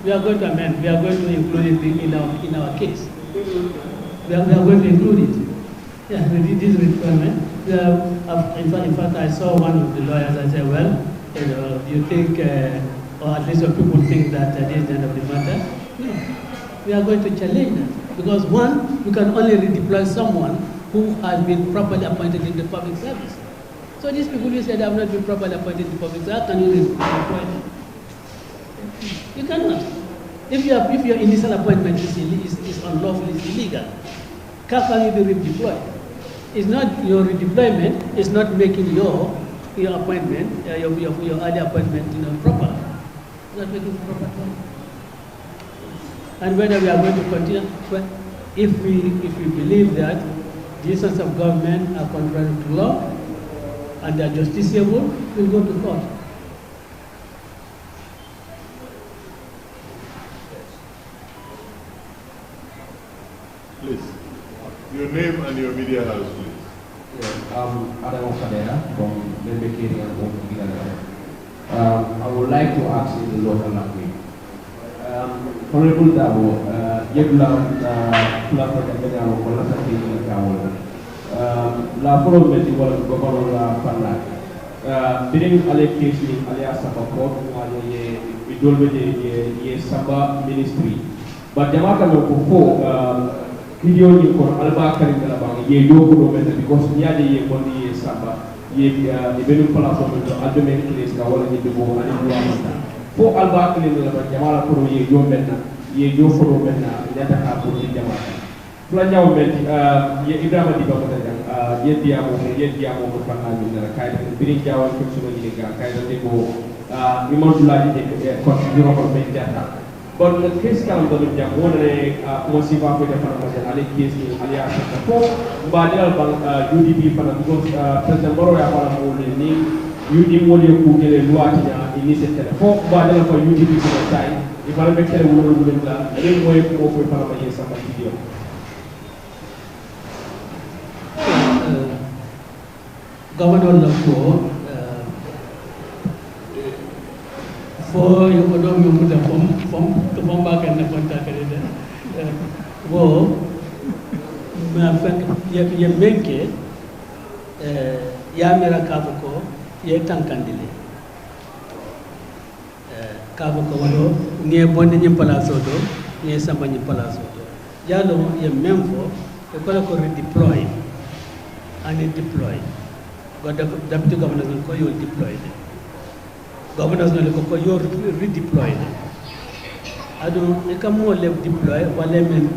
we are going to amend. We are going to include it in our case. We are going to include it. Yeah, this redeployment. In fact, I saw one of the lawyers. I said, well, you think, or at least some people think that this is the end of the matter. No, we are going to challenge that. Because one, you can only redeploy someone who has been properly appointed in the public service. So these people who said they have not been properly appointed in the public service, how can you redeploy them? You cannot. If your initial appointment is unlawful, is illegal, how can you be redeployed? It's not your redeployment, it's not making your appointment, your other appointment proper. It's not making it proper. And whether we are going to continue, well, if we believe that decisions of government are contrary to law and they are justiciable, we'll go to court. Please, your name and your media house, please. Yes, Adam Okadera from Lembekiri and Okigalera. I would like to ask in the local language. Honorable Dabo, Yebla, Fulafra Kanyano, Kolasaki, and Kawola. La Polo Metiwal, Governor La Pana. Bidding allocation, alias Sapakot, we told me the Samba ministry. But Jamaka Loko, video you for Alba Karingalabang, ye Yoko because Yadi ye Bondi Samba, ye the Benum Palaso, Albumen Kilis, Kawalan, and for Alba Karingalabang, Yamala Puru, ye Yomena. ye jo foto menna nyata ka pour di jama fula nyaw men ye Ibrahima di bako tan ye diamo ko fanna ni na kay biri jawal ko suma ni ga kay de ko imandula di ko juro ko men jata bon kes kalam do jam wonane mo sifa ko defal ko ale kes ni ali ya ko ba dal bang UDP fana ko president boro ya fala mo ni UDP mo le ko gele luati ya ini se tele fo ba dal ko UDP ko tay e fala be tele wuro wuro la re moy ko ko fala ma yesa ma video governor la ko fo yo ko do mi mu da fom ba kan na konta kare da wo ma fek ye menke ya mera ka ko ye tankandile ka ko wado nge bonde ni palaso do nge samba ni palaso do yalo ye memfo e ko redeploy and deploy God deputy governor ko yo deploy governors no ko yo redeploy adu e kam mo le deploy wala men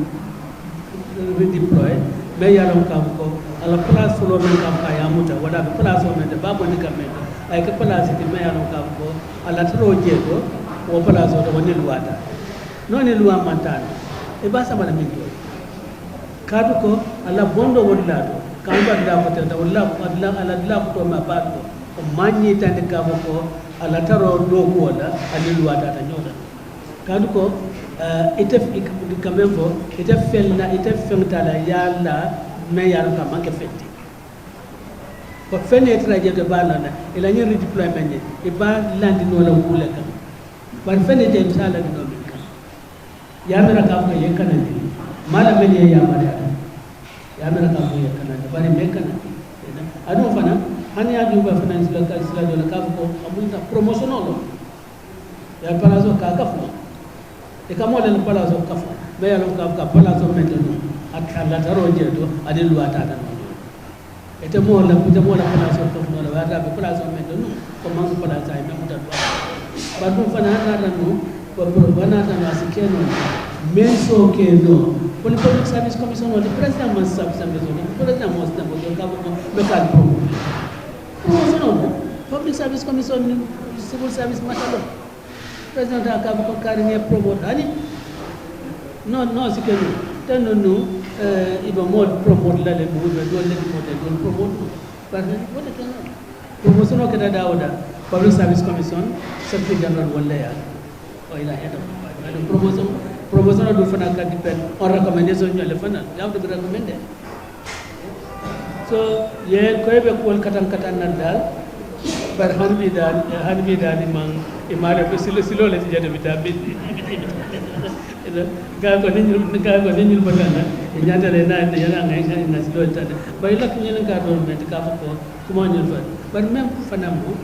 redeploy be yaron kam ko ala place fulo men kam ka yamuta wala be place o men de babo ni kam men ay ke place ti me yaron kam ko ala tro jego o place o woni luwata non ni luwa mantano e ba sama min to kadu ko ala bondo wala do kan ba da ko ta wala ala la ko ma ba ko o manni tan ka ko ala taro do ko wala ali luwata ta nyoda kadu ko ite kamembo ite felna ite femtala yalla me yalla ka manke fetti ko fene traje de balana ila ni redeployment ni e ba landi no la wule kam ban fene je sala no min kam ya mera ka ko ye kanandi mala men ye ya mara ya mera ka ko ye kanandi bari me kanandi adu fana hani ya juba finance la ka sila do la ka ko amunta promotional ya palazo ka ka fu e kamo le palazo ka fu me ya lo ka palazo metano akala taro je do ade luata ta no ete mo la palazo ko no la wata be palazo metano ko man palazo ay me muta do ba dum fana na no ko bana ta na sikeno menso ke no public service commission no the president man service commission no president mo sta mo ka ko be ka promotion public service commission civil service matalo president aka ko kari ne promote ani no sikeno tan no iba mod promote la le mo do le mo promote par wala kana promotion ko da dawda public service commission secretary general wala ya o ila head of promotion do fana ka depend on recommendation ñu le fana ya do recommend so ye koy be ko katan nan dal bar hanbi dal man imara be silo le jade bitabi ga ko ni batana nyata le na yana ngai na silo tade bay lak ñu nga do met ka ko kuma ñu fa bar même fana mo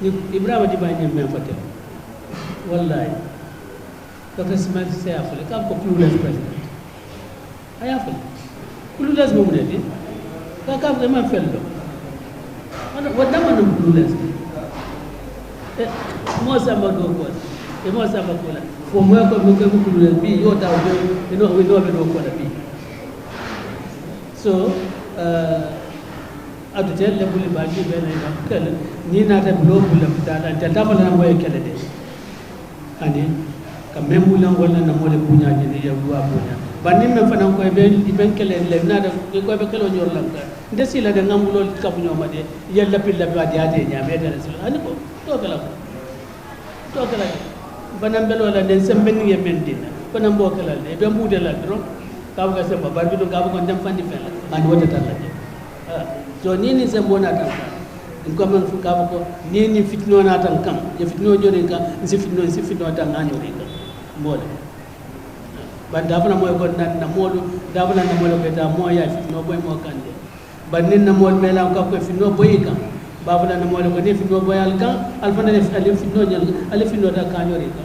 ni Ibrahima di bañ même fa tel wallahi Dr. Smith say afale ka ko clueless president ay afale clueless mo mu de ka ko man fello wala man clueless mo sama do ko e mo sama ko la fo mo ko clueless bi yo taw do we know be do ko la bi so adu tel le buli ba ji be na kala ni na ta blo bula bitala ta ta bala mo e kala de ani ka membulan wala na mole bunya ni ya ruwa bunya banni men fana ko be ben kele le na da ko be kelo nyor lam ka ndesi la de ngambulo ka bunyo ma de yalla pilla ba de ade nya me da rasul ani ko to kala banam belo la den semben ni men dina banam bo kala de be mbude la dro ka ga semba barbi do ka ko dem fandi fel ani wata tan la de so ni sembo na tan ko man fu ka ko ni fitno na tan kam ye fitno jori ka si fitno tan na nyori ka mbole ban dafana moy ko na modu dafana na moy ko ta moy ya fitno boy mo kande ban nin na mol mela ko fitno boy ka babula na moy ko ni fitno boy al kan alfana ne alif fitno nyal alif fitno ta ka nyori ka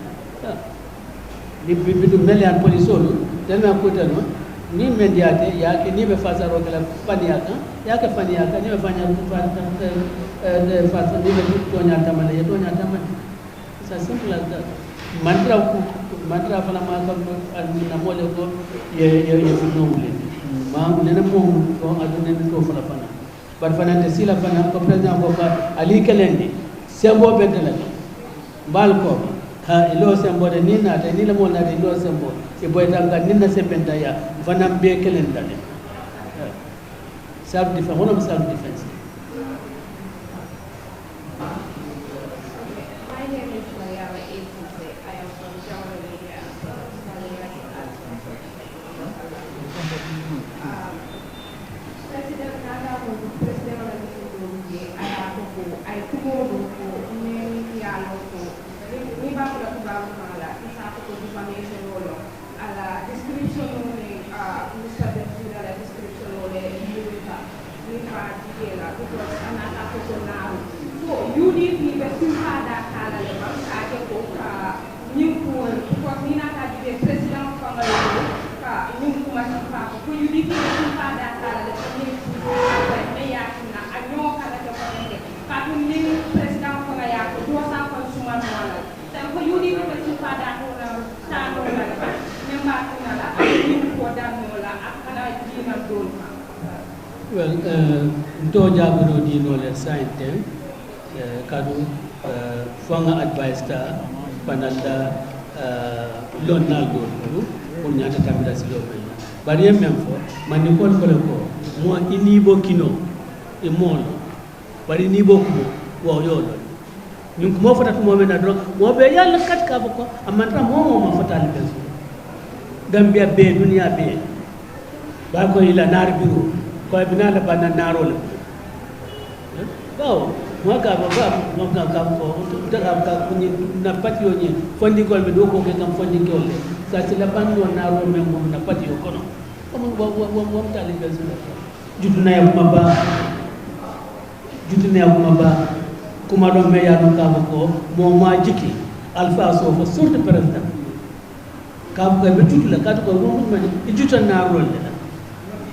ni bidu melian polisolu dan ma ko tan ni mediate ya ke ni be fasa ro kala fania ka ya ke fania ka ni be fanya fasa ni be to nya tamale to nya tamale sa simple as that mantra ku mantra fana ma kam na mole ko ye fu no wule ma nena mo ko adu nena to fana bar fana te sila fana ko president ko ka ali kelendi sembo bedela bal ko ha ilo sembo de ni na te ni la mo na de ilo sembo e boy tanga ni na sepenta ya fana be kelenda de self defense one of self defense. UDP pada kala lepas aja kok nyumpul kok minat aja presiden Pangalu ka nyumpul macam apa kok UDP pada kala lepas nyumpul meyakina anyo kala jawab ini kadung ni presiden Pangalu dua sampai semua malam tapi kok UDP pada kala tano lepas nyembah kala nyumpul dan mula akan ada jinak dulu. Well, do jabro di nole sainte kadu fanga advice ta pananda lonnal do ko nyata tamida silo be bari même fo mani ko mo ini bo kino e molo bari ni bo ko wo yolo ñun ko mo fata mo me na do mo be yalla kat ka ko amanta mo ma fata li ben gambia be dunia be ba ko ila nar biro ko binala bana narol bawo mwaka baba mwaka kapo utaka kakunyi na pati yonye fondi gol be do ko ke kam fondi gol sa ci la ban do na ro mem mom na pati yo kono comme wo tali be zuna judu na yakuma ba kuma do me ya do ka ko mo ma jiki alfa so fo sorte president ka ko be tutu la ka ko mo ma jutu na ro le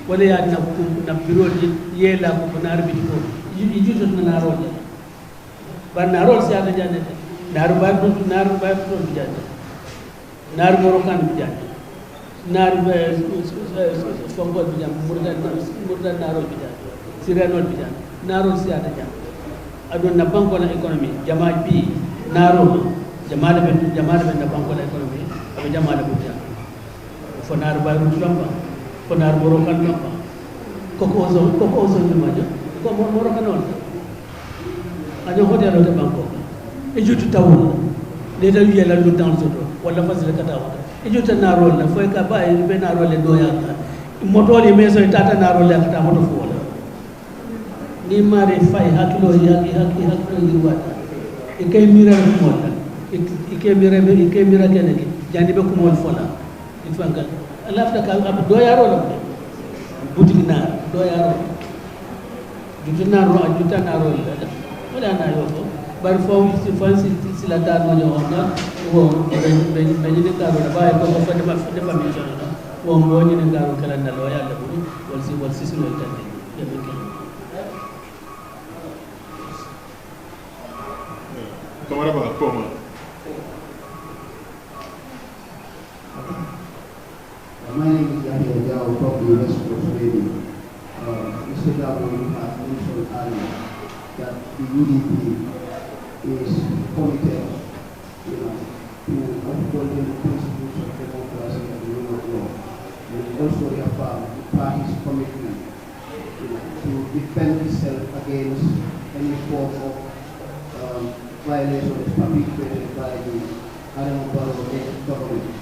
wala ya na biro yela ko na arbi ko jutu na ro le bar narol si ada jande naru bar do jande naru morokan jande naru fongol jande murdan narol jande siranol jande narol si ada jande adon na banko na economy jama bi narol jama de na banko na economy abe jama de jande fo naru bar do lamba fo naru morokan lamba koko ozo ni majo ko morokan on ajo hotel de banko e jutu tawul le dal yela lu dans zoto wala fasile kata wala e jutu na rol la foy ka ba e be na rol le do ya moto li meso tata na rol la kata moto fu wala ni mare fay hakilo hakilo yi wata e kay mira ko wala e kay mira kene ki jandi be ko mol fola e fangal alafta ka ab do ya rol butik na do ya rol jutu na rol la wala na yo bar fo ci fansi ci la dar mo ñona wo be ni ka do ba ko fa defa mi jona wo mo ni ngaro kala na lo yalla bu wal si lo tan de be ke Kamara ba ko ma my name is Yahya Jao from the West Coast Radio. Mr. Dabo has mentioned earlier that the UDP is committed, to upholding the principles of democracy and the rule of law. And also reaffirm the party's commitment, to defend itself against any form of violations perpetrated by the Adam Barrow government.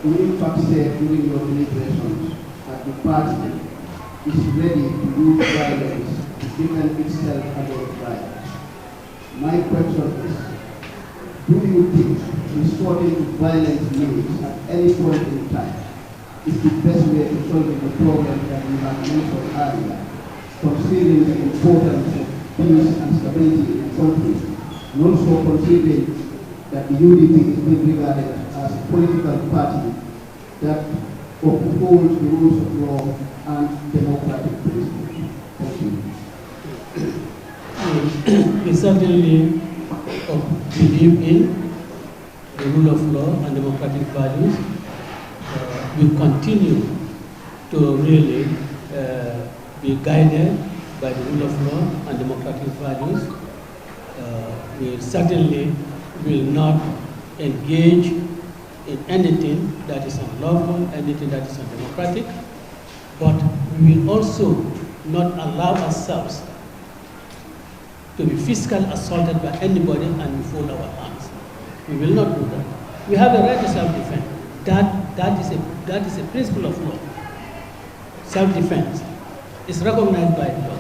You in fact said during your deliberations that the party is ready to use violence to defend itself against violence. My question is, do you think resorting to violent means at any point in time is the best way to solve the problem that we have mentioned earlier, considering the importance of peace and stability in the country, and also considering that the UDP is being regarded as a political party that upholds the rules of law and democratic principles? Thank you. We certainly believe in the the rule of law and democratic values. We continue to really be guided by the rule of law and democratic values. We certainly will not engage in anything that is unlawful, anything that is undemocratic, but we will also not allow ourselves to be physically assaulted by anybody and we fold our arms. We will not do that. We have a right to self-defense. That is a principle of law. Self-defense is recognized by law.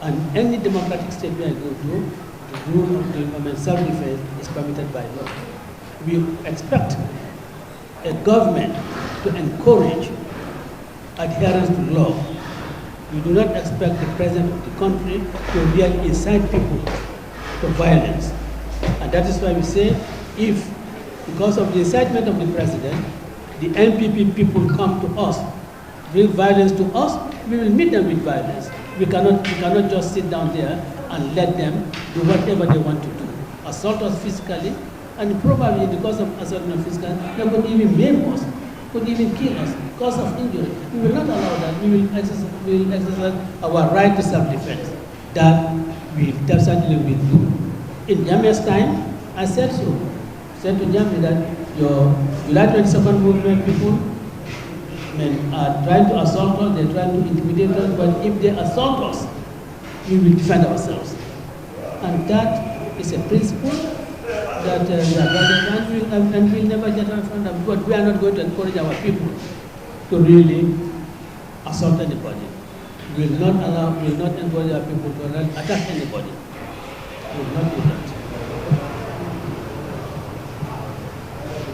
And any democratic state we are going to, the rule of self-defense is permitted by law. We expect a government to encourage adherence to law. We do not expect the president of the country to really incite people to violence. And that is why we say, if, because of the incitement of the president, the NPP people come to us, bring violence to us, we will meet them with violence. We cannot just sit down there and let them do whatever they want to do. Assault us physically, and probably because of assault us physically, they could even maim us, could even kill us, cause of injury. We will not allow that. We will exercise our right to self-defense. That we definitely will do. In Jammeh's time, I said so. I said to Jammeh that your July 22nd movement people are trying to assault us, they're trying to intimidate us, but if they assault us, we will defend ourselves. And that is a principle that and we'll never get out from them. But we are not going to encourage our people to really assault anybody. We will not encourage our people to attack anybody. We will not do that.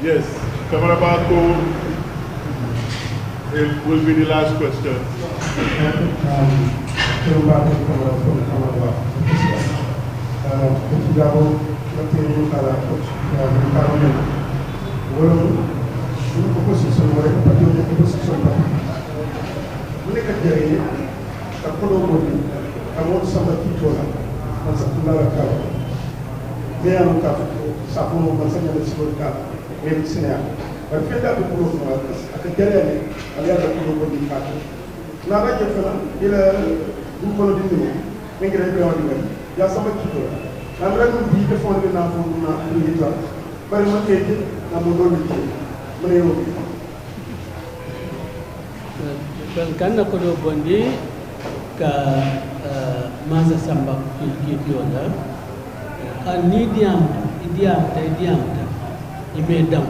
Yes, Kamara Bako, it will be the last question. But feel that the pull of at the Galley, and the other pull of the cat. Now, I get who followed the new, make it every argument. There's some people. I'm ready to be the phone now from the leader. But I'm not taking, I'm going to be. Karena kodo bondi ka masa sambak kiti kan ni diam ta imedam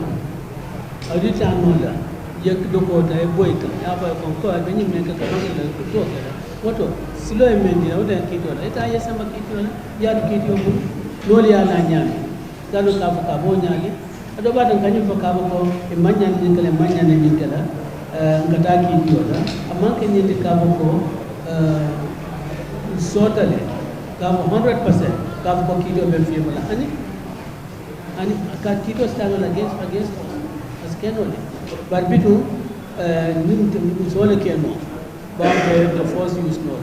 adi tanola yak doko ta boy ka ya ba kon ko abi ni men ka ka la to ka woto silo e men dina wodan kiti wala eta ya sambak kiti wala ya kiti obu loli ya na nyami dalu ka fa ka bo nyaali ado ba dan kanyu fa ka ko e manyan ni kala manyan ni kala ngata kiti wala amma ken ni ka ko sotale ka 100% ka ko kiti o ben fi wala ani ka kiti stand against us as kenole barbitu nim sole kenno ba the force use no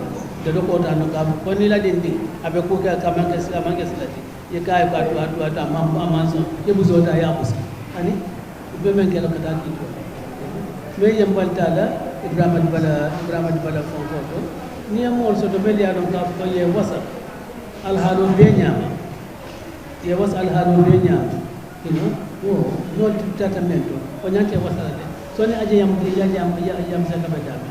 the dokota no ka ko ni la dindi abe ko ka kamanke silati ye kay ko atu amanso ye buzota ya bus ani be men kala kata kiti me yambal tala ibrahim bala fonko ni amol so to be ya don ka ko ye wasa al halu be nyama ye was al halu be nyama no tratamento o nyake wasa de so ni aje yam sa ka badame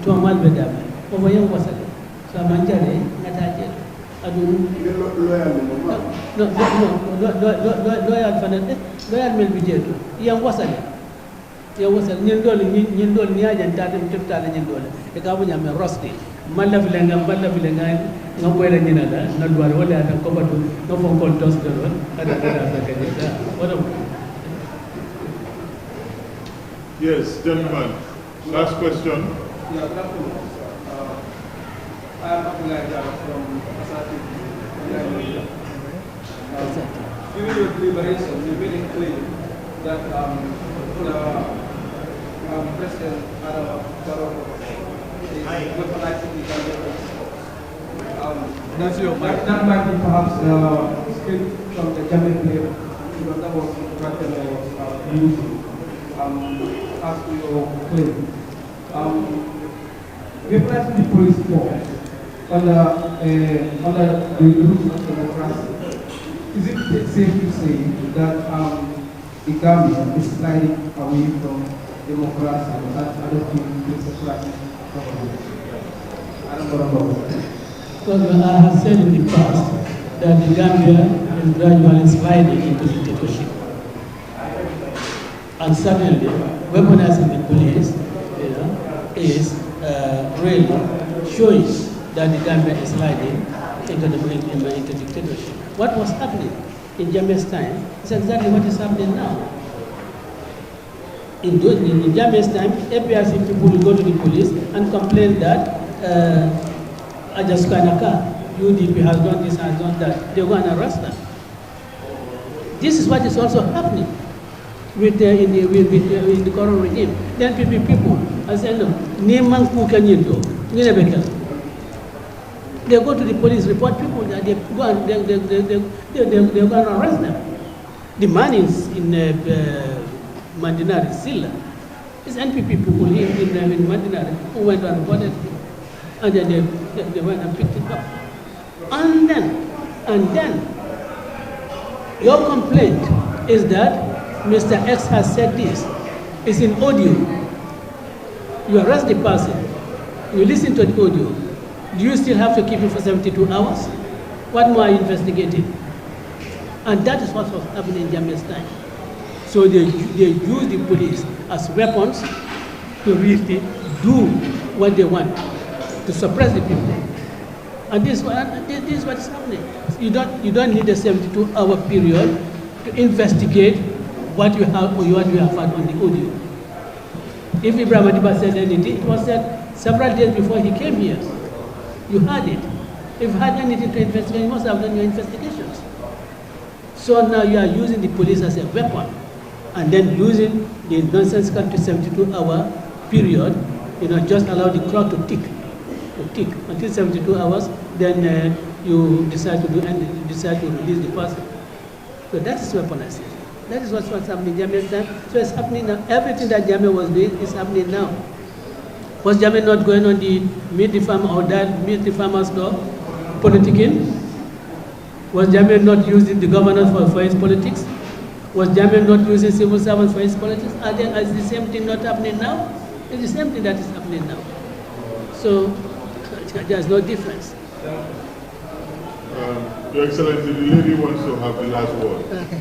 to mal bedame o mo yam wasa de so manjare ngata je adu loyal fanan loyal mel bijeto yam wasa de ya wasal ñen dol ni ajan ta dem tefta la ñen dol e ka bu ñame rosti malla fi lenga nga boy la ñina la na duwar wala ta ko batu no fon ko dos do ada sa ka ni da wala. Yes, gentlemen, last question. Yeah, good afternoon. I am Abdullah from Asati. During your deliberation, you made it clear that President Adam Barrow is weaponizing the candidates. That might be perhaps script from the German player. because that was what I was using. As to your claim, replacing the police force under the rules of democracy, is it safe to say that the Gambia is sliding away from democracy and adopting democratic government? I don't know. Well, I have said in the past that the Gambia is gradually sliding into dictatorship. And certainly, weaponizing the police is really showing that the Gambia is sliding into dictatorship. What was happening in Jammeh's time is exactly what is happening now. In Jammeh's time, APRC people will go to the police and complain that Ajaskanaka, UDP has done this, has done that. They go and arrest them. This is what is also happening with the current regime. Then people are saying, no, they go to the police, report people, that they go and they go and arrest them. The man in Mandinari, Silla, it's NPP people in Mandinari who went and reported him. And then they went and picked it up. And then, your complaint is that Mr. X has said this. It's in audio. You arrest the person, you listen to the audio. Do you still have to keep it for 72 hours? What more are you investigating? And that is what was happening in Jammeh's time. So they use the police as weapons to really do what they want, to suppress the people. And this is what is happening. You don't need a 72-hour period to investigate what you have or what you have had on the audio. If Ibrahim Adiba said anything, it was said several days before he came here. You heard it. If you had anything to investigate, you must have done your investigations. So now you are using the police as a weapon, and then using the nonsensical 72-hour period, just allow the clock to tick until 72 hours, then you decide to release the person. So that is weaponization. That is what's happening in Jammeh's time. So it's happening now. Everything that Jammeh was doing is happening now. Was Jammeh not going on the meet the farmer or that meet the farmer's door politicking? Was Jammeh not using the governors for his politics? Was Jammeh not using civil servants for his politics? Is the same thing not happening now? It's the same thing that is happening now. So there's no difference. Your Excellency, the lady wants to have the last word. Okay.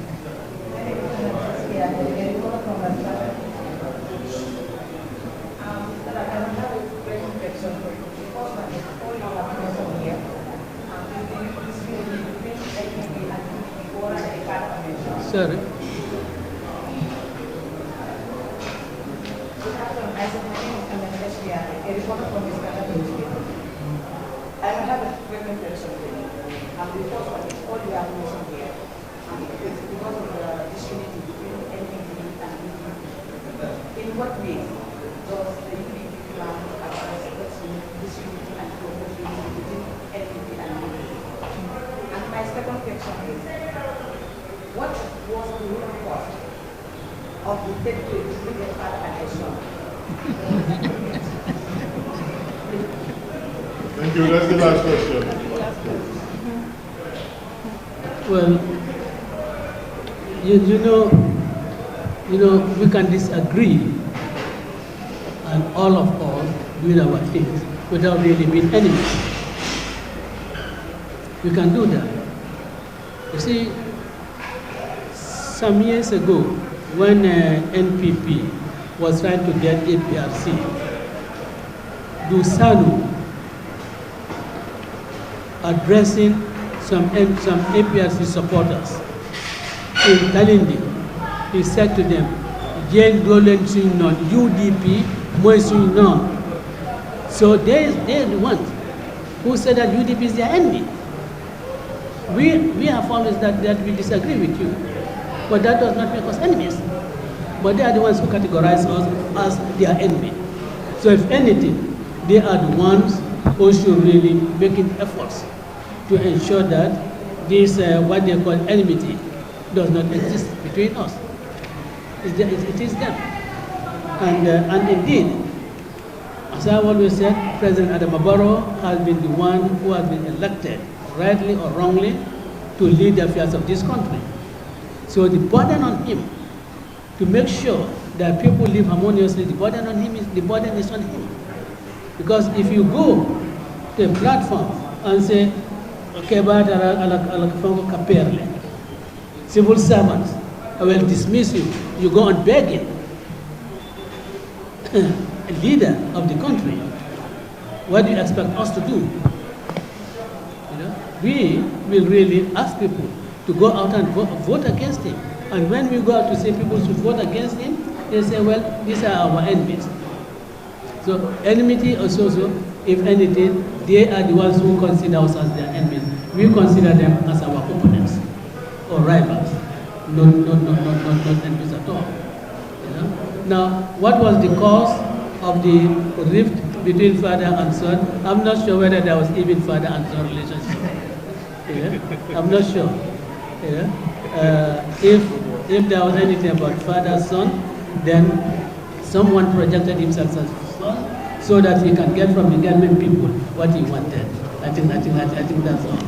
Sorry. I have a quick question for you. Because of all you have mentioned here, it's because of the disunity between NPP and UDP. In what way does the UDP plan address disunity and unity between NPP and UDP? And my second question is, what was the real cost of the deputy immediate election? Thank you. That's the last question. Well, you know, we can disagree, and all of us doing our things without really being enemies. We can do that. You see, some years ago, when NPP was trying to get APRC, Dusanu addressing some APRC supporters in Kalindi, he said to them, Jane Dolan non UDP Moisun non. So they're the ones who said that UDP is their enemy. We have always that we disagree with you, but that does not make us enemies. But they are the ones who categorize us as their enemy. So if anything, they are the ones who should really making efforts to ensure that this what they call enmity does not exist between us. It is them. And indeed, as I always said, President Adama Barrow has been the one who has been elected, rightly or wrongly, to lead the affairs of this country. So the burden on him to make sure that people live harmoniously, the burden is on him. Because if you go to a platform and say, civil servants, I will dismiss you, you go on begging, a leader of the country, what do you expect us to do? You know, we will really ask people to go out and vote against him. And when we go out to say people should vote against him, they say, well, these are our enemies. So enmity or so, if anything, they are the ones who consider us as their enemies. We consider them as our opponents or rivals, not enemies at all. You know? Now, what was the cause of the rift between father and son? I'm not sure whether there was even father and son relationship. Yeah? I'm not sure. Yeah? If there was anything about father-son, then someone projected himself as son so that he can get from the government people what he wanted. I think that's all.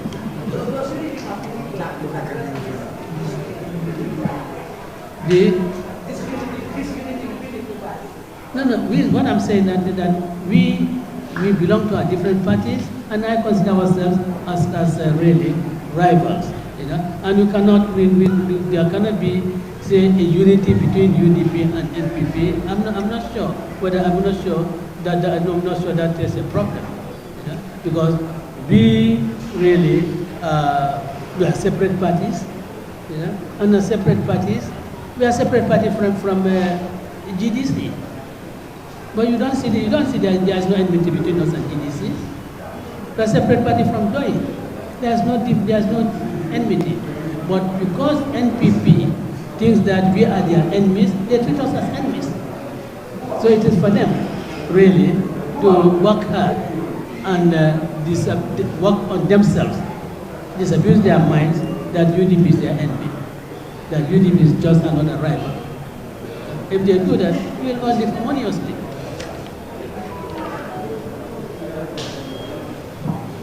What I'm saying that we belong to our different parties, and I consider ourselves as really rivals. You know, and there cannot be, say, a unity between UDP and NPP. I'm not sure that there's a problem. You know, because we really we are separate parties. You know, and as separate parties, we are separate party from GDC. But you don't see that there is no enmity between us and GDC. We are separate party from DOI. There's no enmity. But because NPP thinks that we are their enemies, they treat us as enemies. So it is for them, really, to work hard and work on themselves, disabuse their minds that UDP is their enemy, that UDP is just another rival. If they do that, we will all live harmoniously.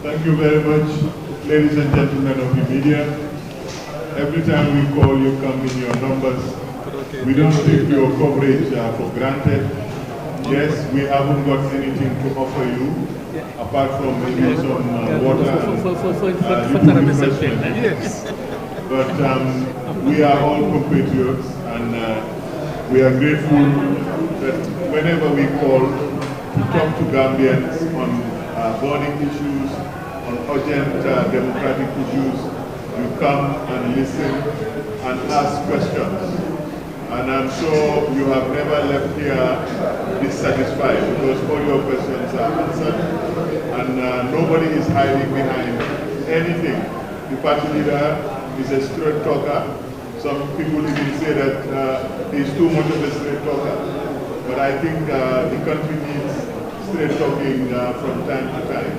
Thank you very much, ladies and gentlemen of the media. Every time we call, you come in your numbers. We don't take your coverage for granted. Yes, we haven't got anything to offer you, apart from maybe some water and refreshment. Yes. But we are all compatriots, and we are grateful that whenever we call to talk to Gambians on burning issues, on urgent democratic issues, you come and listen and ask questions. And I'm sure you have never left here dissatisfied because all your questions are answered and nobody is hiding behind anything. The party leader is a straight talker. Some people even say that he's too much of a straight talker. But I think the country needs straight talking from time to time.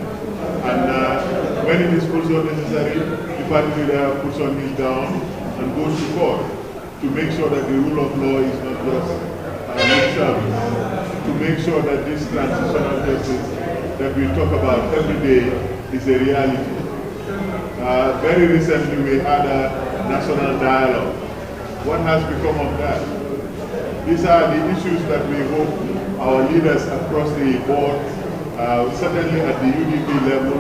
And when it is also necessary, the party leader puts on his down and goes to court to make sure that the rule of law is not just lip service, to make sure that this transitional justice that we talk about every day is a reality. Very recently we had a national dialogue. What has become of that? These are the issues that we hope our leaders across the board, certainly at the UDP level,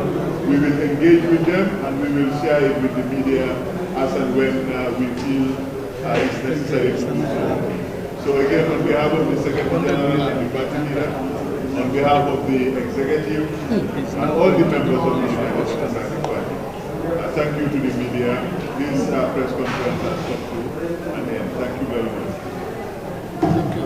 we will engage with them and we will share it with the media as and when we feel it's necessary to do so. So again, on behalf of the Secretary General and the party leader, on behalf of the executive and all the members of the United Democratic Party, thank you to the media. This press conference has come to an end. Thank you very much. Thank you.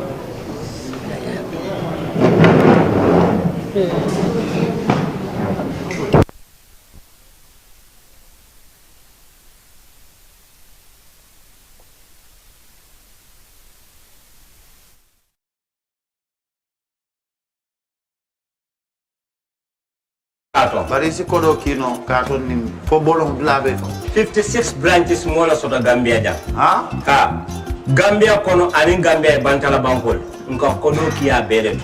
bari si kodo kino kato ni fo bolong blabe to 56 branches mo la sota Gambia jam ha Gambia kono ani Gambia bantala bankol nka kodo kiya bele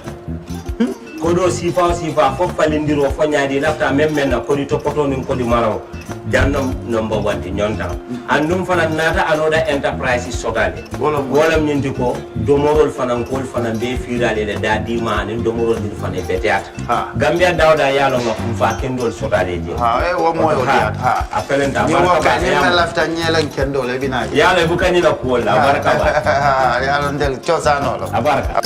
kodo sifa fo falindiro fo nyaadi lafta même na kodi to poto nin kodi maraw jannom number 1 di nyonta andum fana nata anoda enterprise sotale wala nyindi ko domorol fana kol fana be firale le dadi ma ni domorol ni fana be teata Gambia dawda yalo ngam fa kendol sotale je wo moyo diat apelenta ni wo ka ni lafta nyelen kendol e binaji yalo bu kanila ko la baraka ba yalo ndel chosano lo abaraka